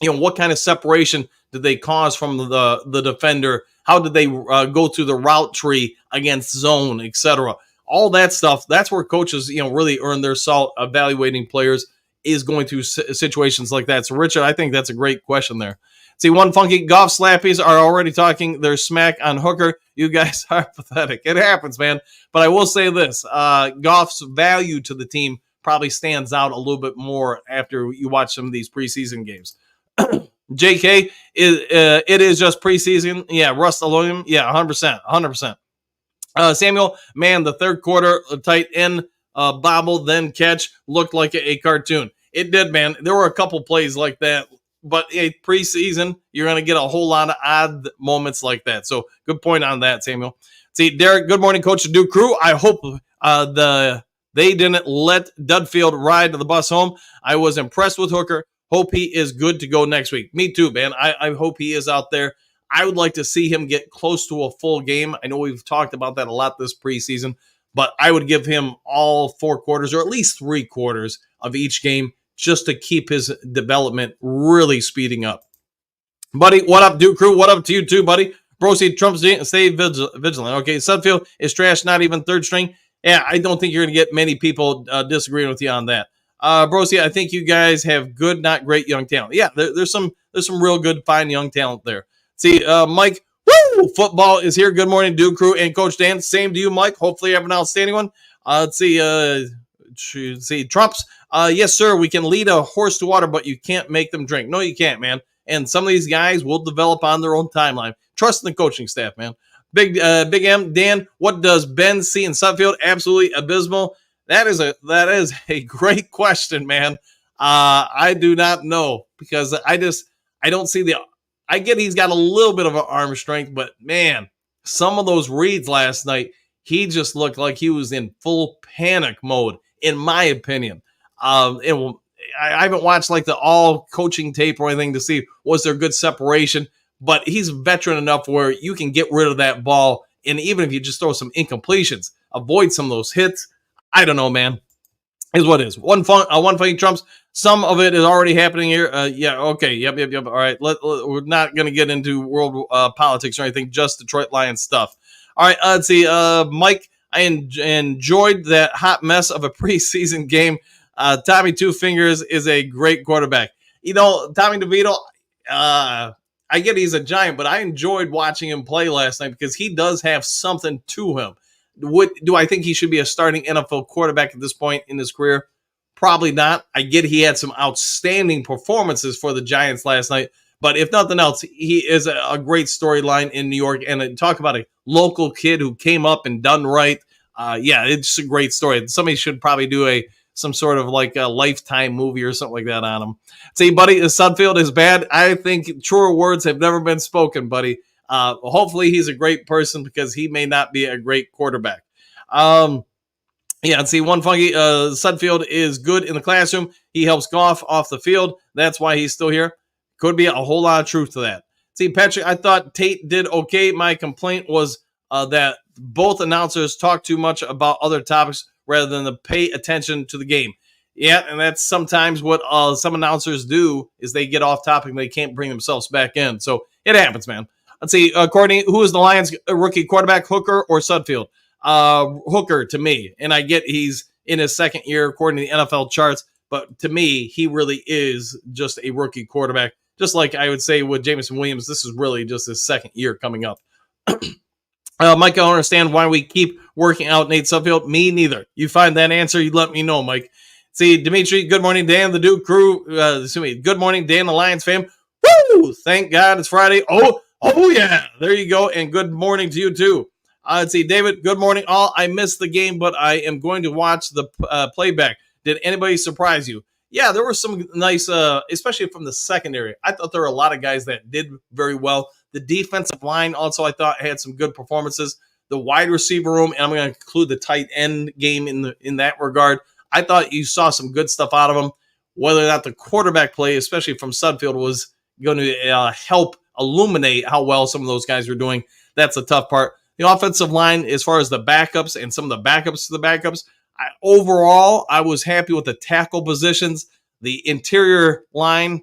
What kind of separation did they cause from the defender? How did they go through the route tree against zone, etc.? All that stuff, that's where coaches, really earn their salt evaluating players, is going through situations like that. So, Richard, I think that's a great question there. See, one funky golf slappies are already talking their smack on Hooker. You guys are pathetic. It happens, man. But I will say this, Goff's value to the team probably stands out a little bit more after you watch some of these preseason games. JK, it is just preseason. Yeah, Russ alone. Yeah, 100%. Samuel, man, the third quarter tight end bobble, then catch looked like a cartoon. It did, man. There were a couple plays like that, but preseason, you're going to get a whole lot of odd moments like that. So good point on that, Samuel. See, Derek, good morning, Coach Duke Crew. I hope they didn't let Dudfield ride the bus home. I was impressed with Hooker. Hope he is good to go next week. Me too, man. I hope he is out there. I would like to see him get close to a full game. I know we've talked about that a lot this preseason, but I would give him all 4 quarters or at least 3 quarters of each game just to keep his development really speeding up. Buddy, what up, Duke Crew? What up to you too, buddy? Brosi, Trump, stay vigilant. Okay, Sudfield is trash, not even third string. Yeah, I don't think you're going to get many people disagreeing with you on that. Brosi, I think you guys have good, not great young talent. Yeah, there's some real good, fine young talent there. See, Mike, woo! Football is here. Good morning, Duke Crew and Coach Dan. Same to you, Mike. Hopefully you have an outstanding one. Let's see, Trumps. Yes, sir, we can lead a horse to water, but you can't make them drink. No, you can't, man. And some of these guys will develop on their own timeline. Trust in the coaching staff, man. Big M, Dan, what does Ben see in Sudfeld? Absolutely abysmal. That is a great question, man. I do not know because I don't see the. I get he's got a little bit of an arm strength, but man, some of those reads last night, he just looked like he was in full panic mode, in my opinion. I haven't watched like the all coaching tape or anything to see was there good separation, but he's veteran enough where you can get rid of that ball, and even if you just throw some incompletions, avoid some of those hits. I don't know, man. Is what it is. One funny trumps. Some of it is already happening here. Yeah, okay. Yep. All right. We're not going to get into world politics or anything, just Detroit Lions stuff. All right. Let's see. Mike, I enjoyed that hot mess of a preseason game. Tommy Two Fingers is a great quarterback. You know, Tommy DeVito, I get he's a giant, but I enjoyed watching him play last night because he does have something to him. Do I think he should be a starting NFL quarterback at this point in his career? Probably not. I get he had some outstanding performances for the Giants last night, but if nothing else, he is a great storyline in New York. And talk about a local kid who came up and done right. Yeah, it's a great story. Somebody should probably do some sort of like a Lifetime movie or something like that on him. See, buddy, Sudfeld is bad. I think truer words have never been spoken, buddy. Hopefully he's a great person because he may not be a great quarterback. Yeah, see, one funky Sudfeld is good in the classroom. He helps Goff off the field. That's why he's still here. Could be a whole lot of truth to that. See, Patrick, I thought Tate did okay. My complaint was that both announcers talk too much about other topics rather than to pay attention to the game. Yeah, and that's sometimes what some announcers do is they get off topic and they can't bring themselves back in. So it happens, man. Let's see, Courtney, who is the Lions rookie quarterback, Hooker or Sudfeld? Hooker to me. And I get he's in his second year according to the NFL charts, but to me, he really is just a rookie quarterback. Just like I would say with Jameson Williams, this is really just his second year coming up. Mike, I don't understand why we keep working out Nate Sudfeld. Me neither. You find that answer, you let me know, Mike. See, Dimitri, good morning, Dan, the Duke crew. Good morning, Dan, the Lions fam. Woo! Thank God it's Friday. Oh, yeah. There you go. And good morning to you, too. Let's see, David, good morning, all. I missed the game, but I am going to watch the playback. Did anybody surprise you? Yeah, there were some nice, especially from the secondary. I thought there were a lot of guys that did very well. The defensive line also, I thought, had some good performances. The wide receiver room, and I'm going to include the tight end game in that regard. I thought you saw some good stuff out of them. Whether or not the quarterback play, especially from Sudfeld, was going to help illuminate how well some of those guys were doing, that's a tough part. The offensive line, as far as the backups and some of the backups to the backups, overall, I was happy with the tackle positions. The interior line,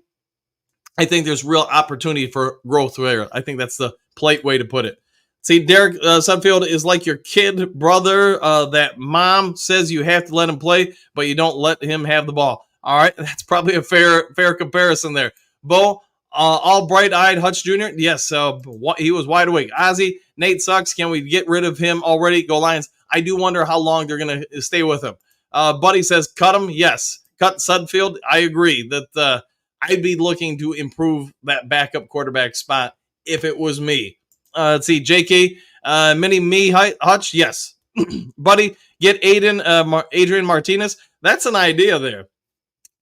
I think there's real opportunity for growth there. I think that's the polite way to put it. See, Derek Sudfeld is like your kid brother that mom says you have to let him play, but you don't let him have the ball. All right, that's probably a fair comparison there. Bo, all bright-eyed Hutch Jr., yes, he was wide awake. Ozzy, Nate sucks. Can we get rid of him already? Go Lions. I do wonder how long they're going to stay with him. Buddy says, cut him. Yes, cut Sudfeld. I agree that I'd be looking to improve that backup quarterback spot if it was me. Let's see, JK, mini me, Hutch, yes. Buddy, get Adrian Martinez. That's an idea there,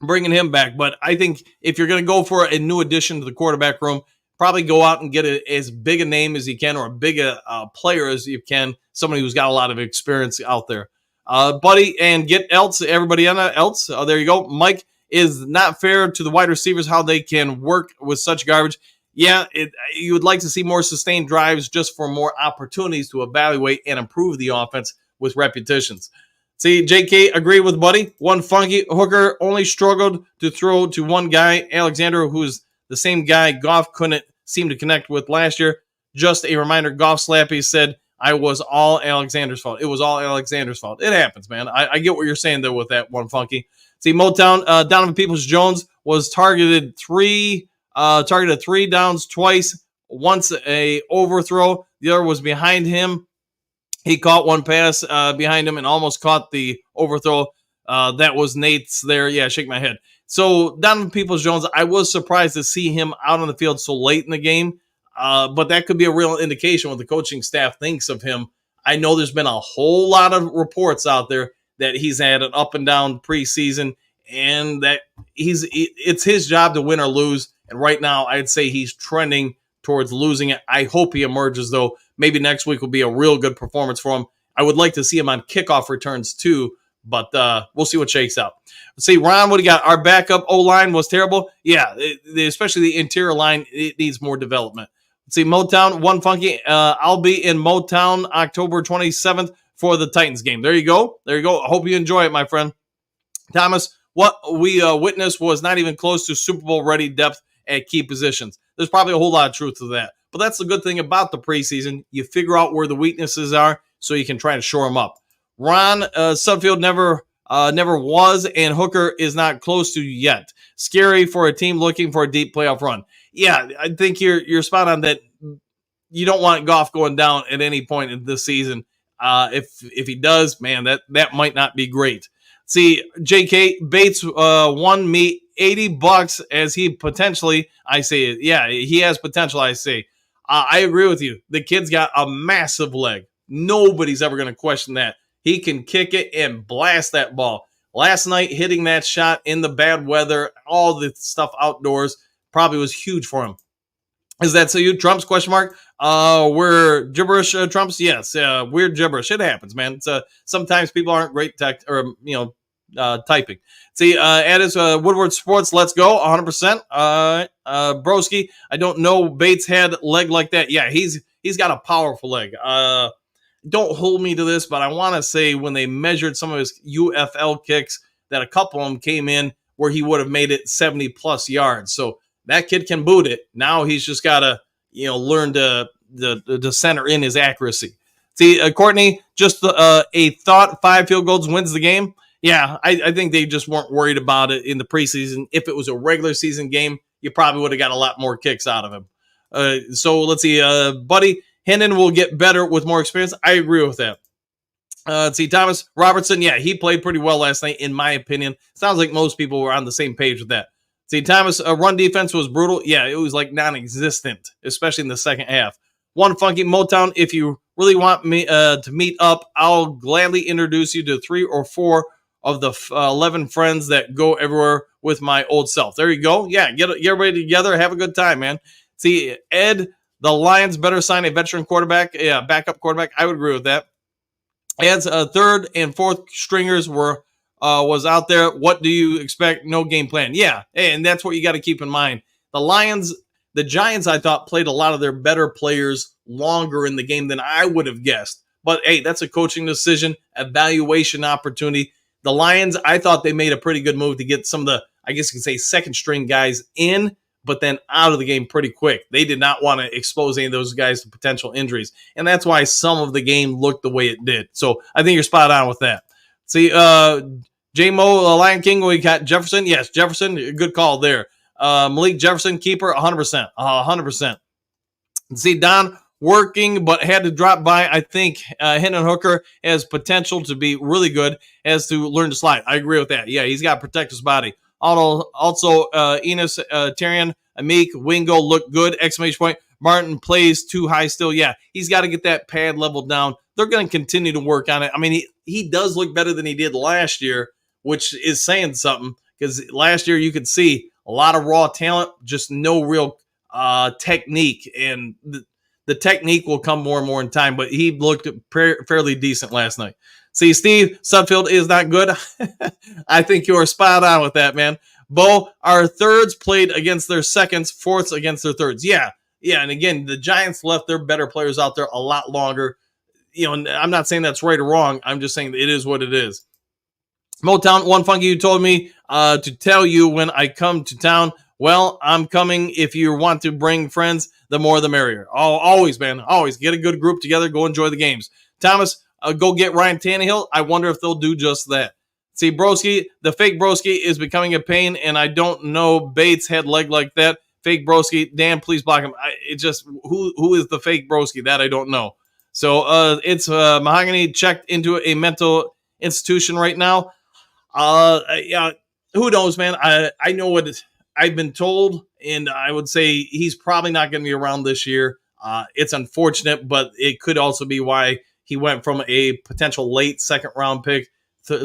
bringing him back. But I think if you're going to go for a new addition to the quarterback room, probably go out and get as big a name as you can or a big a player as you can, somebody who's got a lot of experience out there. Buddy, and get everybody on else. There you go. Mike, is not fair to the wide receivers how they can work with such garbage. Yeah, you would like to see more sustained drives just for more opportunities to evaluate and improve the offense with repetitions. See, JK, agree with Buddy. One funky Hooker only struggled to throw to one guy, Alexander, who's the same guy Goff couldn't seem to connect with last year. Just a reminder, Goff Slappy said, I was all Alexander's fault. It was all Alexander's fault. It happens, man. I get what you're saying there with that one funky. See, Motown, Donovan Peoples-Jones was targeted three downs twice, once a overthrow. The other was behind him. He caught one pass behind him and almost caught the overthrow. That was Nate's there. Yeah, shake my head. So Donovan Peoples-Jones, I was surprised to see him out on the field so late in the game. but that could be a real indication what the coaching staff thinks of him. I know there's been a whole lot of reports out there that he's had an up and down preseason, and that it's his job to win or lose. And right now, I'd say he's trending towards losing it. I hope he emerges, though. Maybe next week will be a real good performance for him. I would like to see him on kickoff returns too, but we'll see what shakes out. Let's see, Ron, what do you got? Our backup O-line was terrible. Yeah, especially the interior line, it needs more development. Let's see, Motown, one funky. I'll be in Motown October 27th for the Titans game. There you go. There you go. I hope you enjoy it, my friend. Thomas, what we witnessed was not even close to Super Bowl ready depth at key positions. There's probably a whole lot of truth to that. But that's the good thing about the preseason. You figure out where the weaknesses are so you can try to shore them up. Ron, Sudfeld never was, and Hooker is not close to yet. Scary for a team looking for a deep playoff run. Yeah, I think you're spot on that. You don't want Goff going down at any point in this season. If he does, man, that might not be great. See, J.K. Bates won me $80 as he potentially, I say, yeah, he has potential, I say. I agree with you. The kid's got a massive leg. Nobody's ever going to question that. He can kick it and blast that ball. Last night, hitting that shot in the bad weather, all the stuff outdoors, probably was huge for him. Is that so you? Trump's question mark? We're gibberish Trumps? Yes, weird gibberish. It happens, man. It's sometimes people aren't great typing. See, Addis Woodward Sports, let's go, 100%. Broski, I don't know Bates had leg like that. Yeah, he's got a powerful leg. Don't hold me to this, but I want to say when they measured some of his UFL kicks, that a couple of them came in where he would have made it 70-plus yards. So that kid can boot it. Now he's just got to, learn to center in his accuracy. See, Courtney, just a thought, 5 field goals wins the game. Yeah, I think they just weren't worried about it in the preseason. If it was a regular season game, you probably would have got a lot more kicks out of him. So let's see, Buddy, Hendon will get better with more experience. I agree with that. Let's see, Thomas Robertson, yeah, he played pretty well last night, in my opinion. Sounds like most people were on the same page with that. See, Thomas, run defense was brutal. Yeah, it was like non-existent, especially in the second half. One funky Motown, if you really want me to meet up, I'll gladly introduce you to 3 or 4 of the 11 friends that go everywhere with my old self. There you go. Yeah, get everybody together. Have a good time, man. See, Ed, the Lions better sign a veteran quarterback. Yeah, backup quarterback. I would agree with that. Ed's third and fourth stringers was out there. What do you expect? No game plan. Yeah, and that's what you got to keep in mind. The Giants, I thought, played a lot of their better players longer in the game than I would have guessed. But, hey, that's a coaching decision, evaluation opportunity. The Lions, I thought they made a pretty good move to get some of the, I guess you could say, second-string guys in, but then out of the game pretty quick. They did not want to expose any of those guys to potential injuries. And that's why some of the game looked the way it did. So I think you're spot on with that. See, J-Mo, Lion King, we got Jefferson. Yes, Jefferson, good call there. Malik Jefferson, keeper, 100%. 100%. See, Don working, but had to drop by. I think Hendon Hooker has potential to be really good, has to learn to slide. I agree with that. Yeah, he's got to protect his body. Also, Enos, Tyrion, Amik, Wingo look good, exclamation point. Martin plays too high still. Yeah, he's got to get that pad level down. They're going to continue to work on it. I mean, he does look better than he did last year, which is saying something, because last year you could see a lot of raw talent, just no real technique, and the technique will come more and more in time, but he looked fairly decent last night. See, Steve, Sudfeld is not good. I think you are spot on with that, man. Bo, our thirds played against their seconds, fourths against their thirds. Yeah, and again, the Giants left their better players out there a lot longer. I'm not saying that's right or wrong. I'm just saying it is what it is. Motown, one funky, you told me to tell you when I come to town. Well, I'm coming. If you want to bring friends, the more the merrier. Oh, always, man. Always. Get a good group together. Go enjoy the games. Thomas, go get Ryan Tannehill. I wonder if they'll do just that. See, Broski, the fake Broski is becoming a pain, and I don't know Bates had leg like that. Fake Broski. Dan, please block him. Who is the fake Broski? That I don't know. So it's Mahogany checked into a mental institution right now. Yeah, who knows, man? I know what I've been told, and I would say he's probably not going to be around this year. It's unfortunate, but it could also be why he went from a potential late second round pick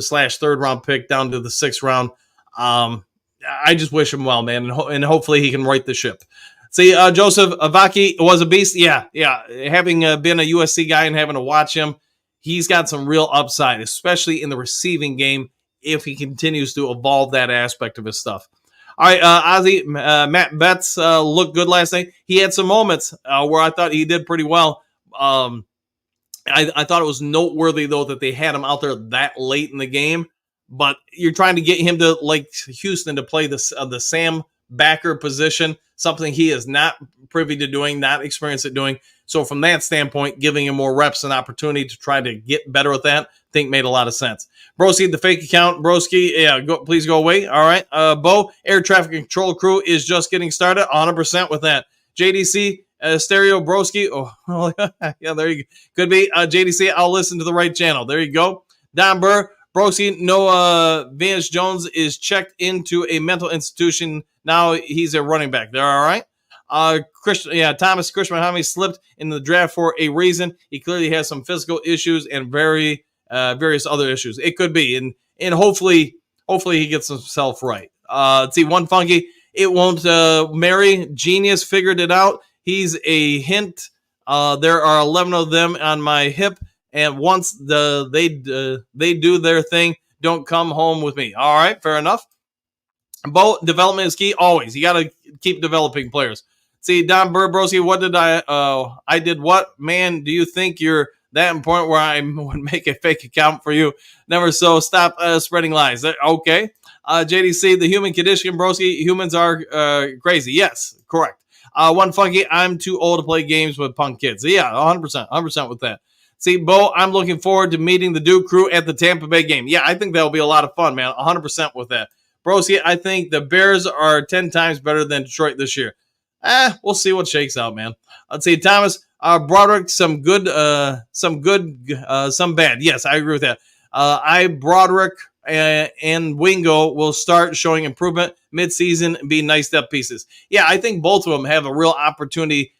slash third round pick down to the sixth round. I just wish him well, man, and hopefully he can right the ship. See, Joseph Avaki was a beast. Yeah. Having been a USC guy and having to watch him, he's got some real upside, especially in the receiving game if he continues to evolve that aspect of his stuff. All right, Ozzy, Matt Betts looked good last night. He had some moments where I thought he did pretty well. I thought it was noteworthy, though, that they had him out there that late in the game. But you're trying to get him to, like Houston, to play the Sam backer position, something he is not privy to doing, not experienced at doing. So from that standpoint, giving him more reps and opportunity to try to get better with that, I think made a lot of sense. Broski, the fake account. Broski, yeah, please go away. All right. Bo, air traffic control crew is just getting started. 100% with that. JDC, Stereo Broski. Oh, yeah, there you go. Could be JDC. I'll listen to the right channel. There you go. Don Burr, Broski, Noah Venus Jones is checked into a mental institution. Now he's a running back. They're all right. Thomas Christian Muhammad slipped in the draft for a reason. He clearly has some physical issues and various other issues. It could be, and hopefully he gets himself right. Let's see, one funky. It won't marry. Genius figured it out. He's a hint. There are 11 of them on my hip, and once they do their thing, don't come home with me. All right, fair enough. Both development is key always. You got to keep developing players. See, Don Burbrowski, what did I did what? Man, do you think you're that important where I would make a fake account for you? Never so. Stop spreading lies. Okay. JDC, the human condition, Broski, humans are crazy. Yes, correct. One funky, I'm too old to play games with punk kids. Yeah, 100% with that. See, Bo, I'm looking forward to meeting the Duke crew at the Tampa Bay game. Yeah, I think that'll be a lot of fun, man. 100% with that. Broski, I think the Bears are 10 times better than Detroit this year. We'll see what shakes out, man. Let's see, Thomas, Broderick, some good, some bad. Yes, I agree with that. Broderick and Wingo will start showing improvement midseason and be nice depth pieces. Yeah, I think both of them have a real opportunity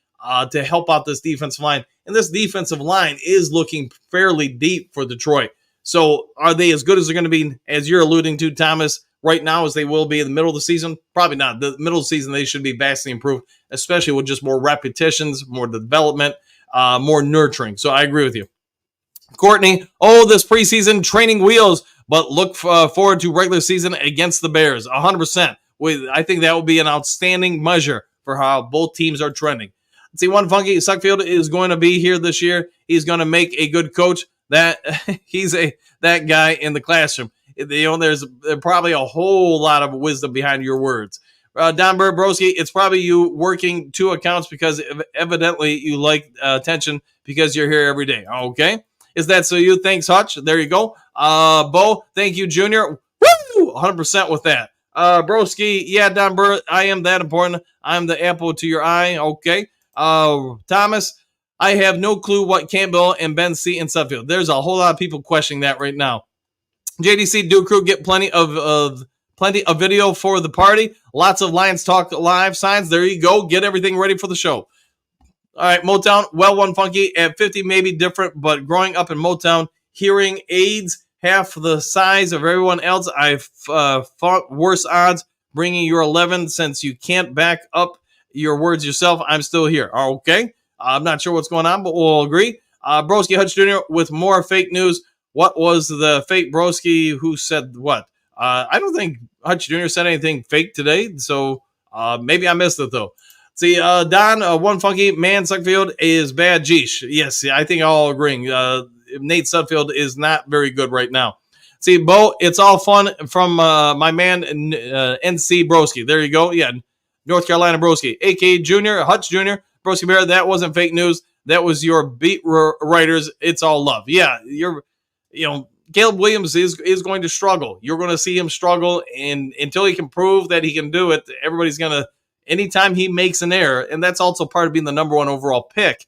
to help out this defensive line. And this defensive line is looking fairly deep for Detroit. So are they as good as they're going to be, as you're alluding to, Thomas, right now as they will be in the middle of the season? Probably not. The middle of the season, they should be vastly improved, especially with just more repetitions, more development, more nurturing. So I agree with you. Courtney, this preseason training wheels, but look forward to regular season against the Bears. 100%. I think that will be an outstanding measure for how both teams are trending. Let's see, one funky, Suckfield is going to be here this year. He's going to make a good coach. That he's that guy in the classroom. There's probably a whole lot of wisdom behind your words. Don Burbrowski, it's probably you working two accounts because evidently you like attention because you're here every day. Okay. Is that so you? Thanks, Hutch. There you go. Bo, thank you, Junior. Woo! 100% with that. Broski, yeah, Don Burr, I am that important. I'm the apple to your eye. Okay. Thomas, I have no clue what Campbell and Ben see in Suffield. There's a whole lot of people questioning that right now. JDC, Duke Crew, get plenty of video for the party. Lots of Lions Talk Live signs. There you go. Get everything ready for the show. All right, Motown, well, one funky at 50 may be different, but growing up in Motown, hearing aids half the size of everyone else, I've fought worse odds bringing your 11 since you can't back up your words yourself. I'm still here. Okay. I'm not sure what's going on, but we'll agree. Broski Hutch Jr. with more fake news. What was the fake Broski who said what? I don't think Hutch Jr. said anything fake today, so maybe I missed it, though. See, Don, one funky man, Suckfield is bad. Geesh. Yes, I think all agreeing. Nate Sudfeld is not very good right now. See, Bo, it's all fun from my man, NC Broski. There you go. Yeah, North Carolina Broski. AK Jr., Hutch Jr., Broski Bear, that wasn't fake news. That was your beat writers. It's all love. Yeah, Caleb Williams is going to struggle. You're going to see him struggle, and until he can prove that he can do it, everybody's going to, anytime he makes an error, and that's also part of being the number one overall pick,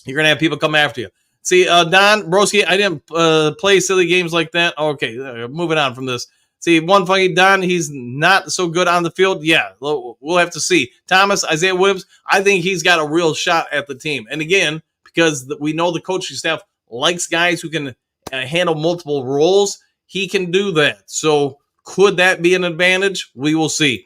you're going to have people come after you. See, Don Broski, I didn't play silly games like that. Okay, moving on from this. See, one funky Don, he's not so good on the field. Yeah, we'll have to see. Thomas, Isaiah Williams, I think he's got a real shot at the team. And again, because we know the coaching staff likes guys who can handle multiple roles, he can do that. So could that be an advantage? We will see.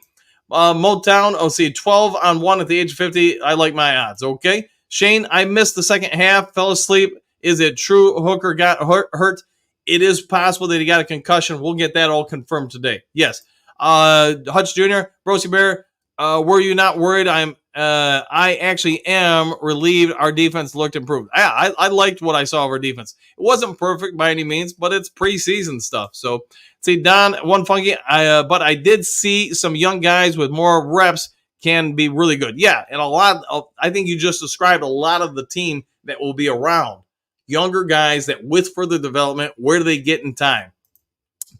Motown, I'll see 12 on 1 at the age of 50. I like my odds. Okay. Shane, I missed the second half, fell asleep. Is it true Hooker got hurt? It is possible that he got a concussion. We'll get that all confirmed today. Yes. Hutch Jr., Broski Bear, were you not worried? I actually am relieved our defense looked improved. I liked what I saw of our defense. It wasn't perfect by any means, but it's preseason stuff. So, see, Don, one funky, but I did see some young guys with more reps can be really good. Yeah, and I think you just described a lot of the team that will be around. Younger guys that with further development, where do they get in time?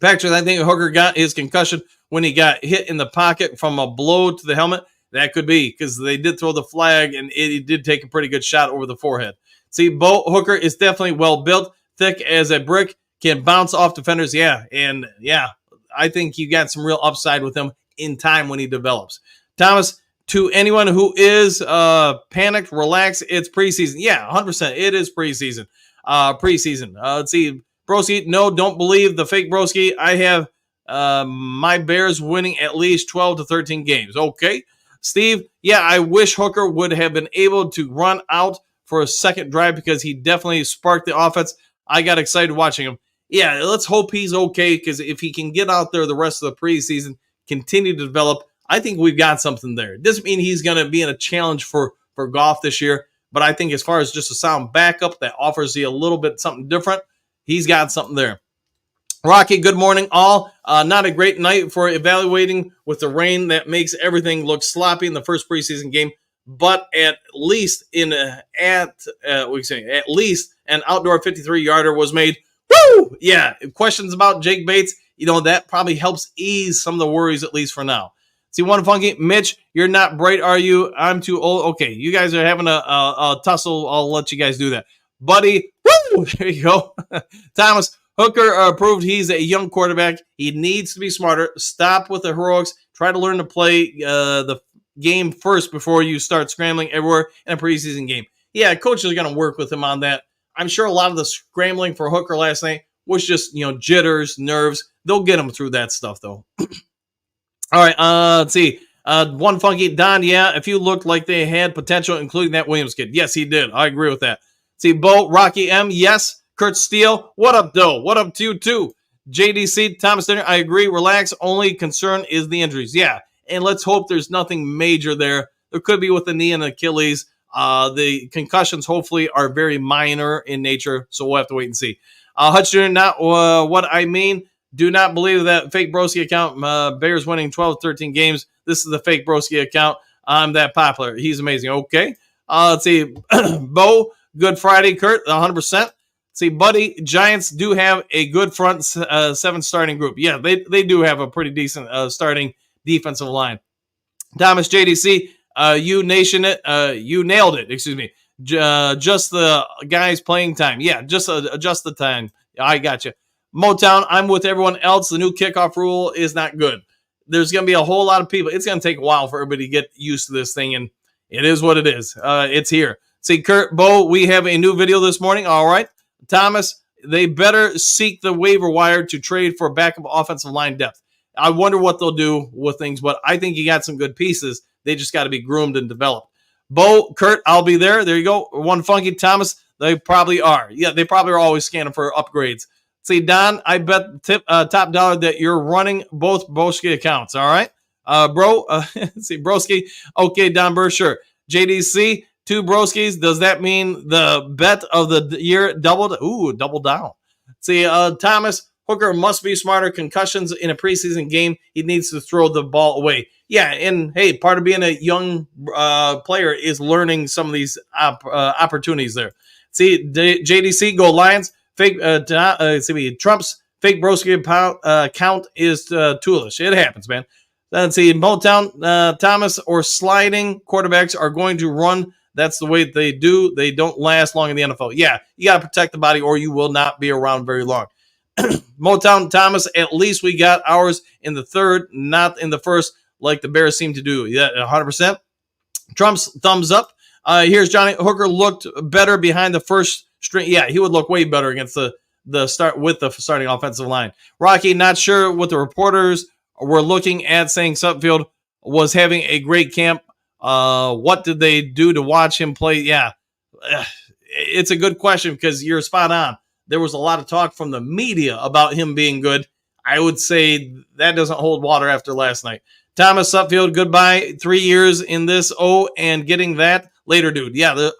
Patrick, I think Hooker got his concussion when he got hit in the pocket from a blow to the helmet. That could be because they did throw the flag and it did take a pretty good shot over the forehead. See, Bo Hooker is definitely well built, thick as a brick, can bounce off defenders. Yeah, and yeah, I think you got some real upside with him in time when he develops. Thomas, to anyone who is panicked, relax. It's preseason. Yeah, 100%. It is preseason. Preseason. Let's see. Broski, no, don't believe the fake Broski. I have my Bears winning at least 12 to 13 games. Okay. Steve, yeah, I wish Hooker would have been able to run out for a second drive because he definitely sparked the offense. I got excited watching him. Yeah, let's hope he's okay because if he can get out there the rest of the preseason, continue to develop, I think we've got something there. It doesn't mean he's going to be in a challenge for Goff this year, but I think as far as just a sound backup that offers you a little bit something different, he's got something there. Rocky, good morning, all. Not a great night for evaluating with the rain that makes everything look sloppy in the first preseason game, but at least at least an outdoor 53-yarder was made. Woo! Yeah, questions about Jake Bates, that probably helps ease some of the worries, at least for now. See, one funky, Mitch, you're not bright, are you? I'm too old. Okay, you guys are having a tussle. I'll let you guys do that. Buddy, woo! There you go. Thomas, Hooker proved he's a young quarterback. He needs to be smarter. Stop with the heroics. Try to learn to play the game first before you start scrambling everywhere in a preseason game. Yeah, coaches are going to work with him on that. I'm sure a lot of the scrambling for Hooker last night was just, jitters, nerves. They'll get him through that stuff, though. All right, let's see. One funky, Don, yeah, if you looked like they had potential, including that Williams kid. Yes, he did. I agree with that. See, Bo, Rocky M, yes. Kurt Steele, what up, Doe? What up to you, too? JDC, Thomas Dinner, I agree. Relax. Only concern is the injuries. Yeah, and let's hope there's nothing major there. There could be with the knee and Achilles. The concussions, hopefully, are very minor in nature, so we'll have to wait and see. Hutch Jr., not what I mean. Do not believe that fake Broski account. Bears winning 12, 13 games. This is the fake Broski account. I'm that popular. He's amazing. Okay. Let's see. Bo, good Friday. Kurt, 100%. See, Buddy, Giants do have a good front seven starting group. Yeah, they do have a pretty decent starting defensive line. Thomas JDC, you nailed it. Excuse me. Just the guys playing time. Yeah, just adjust the time. I got you. Motown, I'm with everyone else. The new kickoff rule is not good. There's going to be a whole lot of people. It's going to take a while for everybody to get used to this thing, and it is what it is. It's here. See, Kurt, Bo, we have a new video this morning. All right. Thomas, they better seek the waiver wire to trade for backup offensive line depth. I wonder what they'll do with things, but I think you got some good pieces. They just got to be groomed and developed. Bo, Kurt, I'll be there. There you go. One funky, Thomas, they probably are. Yeah, they probably are always scanning for upgrades. See, Don, I bet top dollar that you're running both Broski accounts, all right? See, Broski. Okay, Don Burr, sure. JDC, 2 Broskis. Does that mean the bet of the year doubled? Ooh, double down. See, Thomas, Hooker must be smarter. Concussions in a preseason game. He needs to throw the ball away. Yeah, and hey, part of being a young player is learning some of these opportunities there. See, JDC, go Lions. Fake Trump's fake Broski count is toolish. It happens, man. Let's see, Motown, Thomas, or sliding quarterbacks are going to run. That's the way they do. They don't last long in the NFL. Yeah, you got to protect the body or you will not be around very long. Motown Thomas, at least we got ours in the third, not in the first, like the Bears seem to do. Yeah, 100%. Trump's thumbs up. Here's Johnny. Hooker looked better behind the first string. Yeah, he would look way better against the start with the starting offensive line. Rocky, not sure what the reporters were looking at, saying Sutfield was having a great camp. What did they do to watch him play? Yeah, it's a good question because you're spot on. There was a lot of talk from the media about him being good. I would say that doesn't hold water after last night. Thomas Sutfield, goodbye. 3 years in this. Oh, and getting that later, dude. Yeah,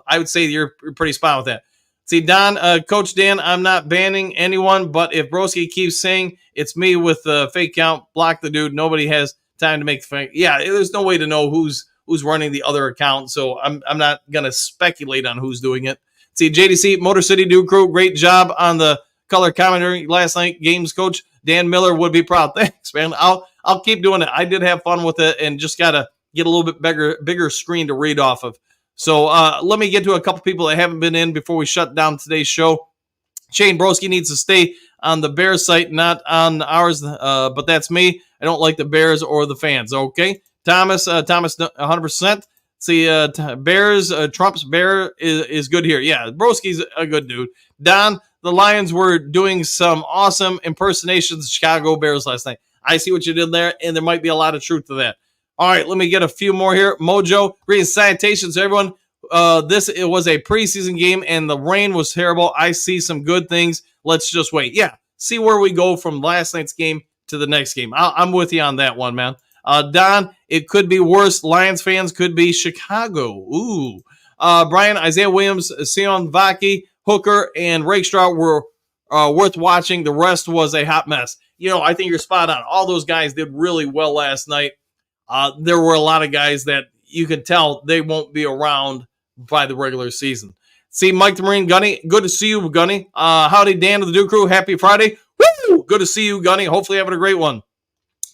I would say you're pretty spot on with that. See, Don, Coach Dan, I'm not banning anyone, but if Broski keeps saying it's me with the fake count, block the dude. Nobody has time to make the fake. Yeah, there's no way to know who's running the other account, so I'm not going to speculate on who's doing it. See, JDC, Motor City Dude Crew, great job on the color commentary last night. Games coach Dan Miller would be proud. Thanks, man. I'll keep doing it. I did have fun with it and just got to get a little bit bigger screen to read off of. So let me get to a couple people that haven't been in before we shut down today's show. Shane Broski needs to stay on the Bears site, not on ours, but that's me. I don't like the Bears or the fans. Okay. Thomas, 100%. See, Bears, Trump's Bear is good here. Yeah, Broski's a good dude. Don, the Lions were doing some awesome impersonations of Chicago Bears last night. I see what you did there, and there might be a lot of truth to that. All right, let me get a few more here. Mojo, greetings, salutations to everyone. It was a preseason game, and the rain was terrible. I see some good things. Let's just wait. Yeah, see where we go from last night's game to the next game. I'm with you on that one, man. Don, it could be worse. Lions fans could be Chicago. Ooh. Brian, Isaiah Williams, Sion Vaki, Hooker, and Rakestraw were worth watching. The rest was a hot mess. I think you're spot on. All those guys did really well last night. There were a lot of guys that you could tell they won't be around by the regular season. See, Mike the Marine, Gunny, good to see you, Gunny. Howdy, Dan of the Duke Crew. Happy Friday. Woo! Good to see you, Gunny. Hopefully having a great one.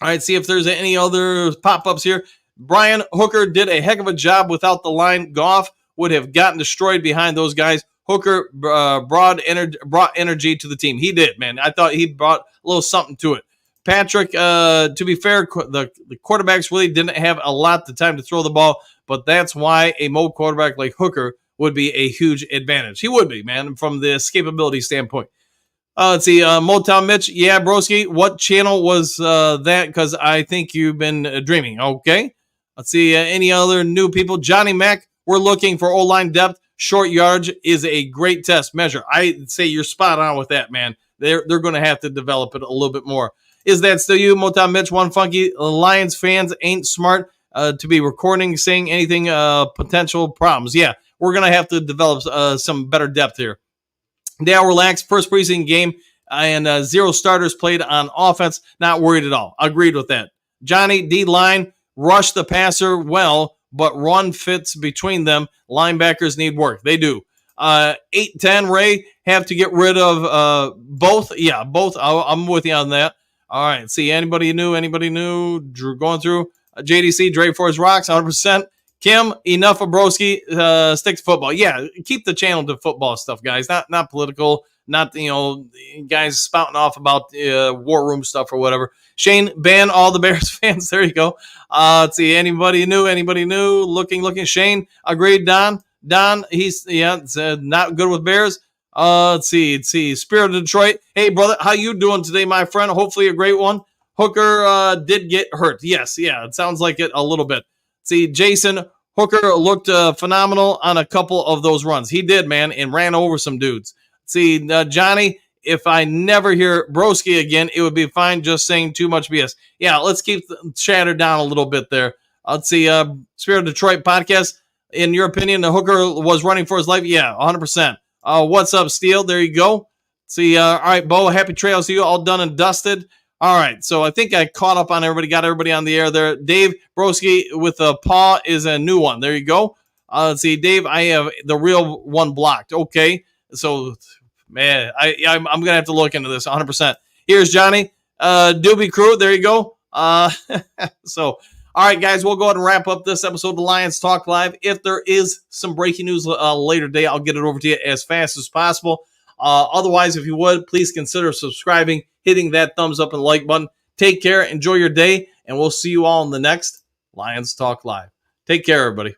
All right, see if there's any other pop-ups here. Brian Hooker did a heck of a job without the line. Goff would have gotten destroyed behind those guys. Hooker brought energy to the team. He did, man. I thought he brought a little something to it. Patrick, to be fair, the quarterbacks really didn't have a lot of time to throw the ball, but that's why a mobile quarterback like Hooker would be a huge advantage. He would be, man, from the escapability standpoint. Let's see, Motown Mitch. Yeah, Broski, what channel was that? Because I think you've been dreaming. Okay. Let's see, any other new people? Johnny Mack, we're looking for O-line depth. Short yardage is a great test measure. I'd say you're spot on with that, man. They're going to have to develop it a little bit more. Is that still you, Motown Mitch? One funky. Lions fans ain't smart to be recording, saying anything potential problems. Yeah, we're going to have to develop some better depth here. Dale, relax. First preseason game and 0 starters played on offense. Not worried at all. Agreed with that. Johnny, D-line, rush the passer well, but run fits between them. Linebackers need work. They do. 8-10, Ray, have to get rid of both. Yeah, both. I'm with you on that. All right. See, anybody new? Drew going through. JDC, Dre Force Rocks, 100%. Kim, enough of Broski. Stick to football. Yeah, keep the channel to football stuff, guys. Not political. Not guys spouting off about war room stuff or whatever. Shane, ban all the Bears fans. There you go. Let's see. Anybody new? Looking. Shane, agreed. Don, he's not good with Bears. Let's see. Spirit of Detroit. Hey, brother, how you doing today, my friend? Hopefully a great one. Hooker did get hurt. Yes, yeah, it sounds like it a little bit. See, Jason, Hooker looked phenomenal on a couple of those runs. He did, man, and ran over some dudes. See, Johnny, if I never hear Broski again, it would be fine just saying too much BS. Yeah, let's keep the chatter down a little bit there. Let's see, Spirit of Detroit podcast. In your opinion, the Hooker was running for his life? Yeah, 100%. What's up, Steele? There you go. See, all right, Bo, happy trails to you, all done and dusted. All right, so I think I caught up on everybody, got everybody on the air there. Dave Broski with a paw is a new one. There you go. Let's see, Dave, I have the real one blocked. Okay, so, man, I'm going to have to look into this 100%. Here's Johnny. Doobie Crew, there you go. So, all right, guys, we'll go ahead and wrap up this episode of the Lions Talk Live. If there is some breaking news later today, I'll get it over to you as fast as possible. Otherwise, if you would, please consider subscribing, hitting that thumbs up and like button. Take care. Enjoy your day. And we'll see you all in the next Lions Talk Live. Take care, everybody.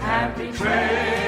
Happy trail.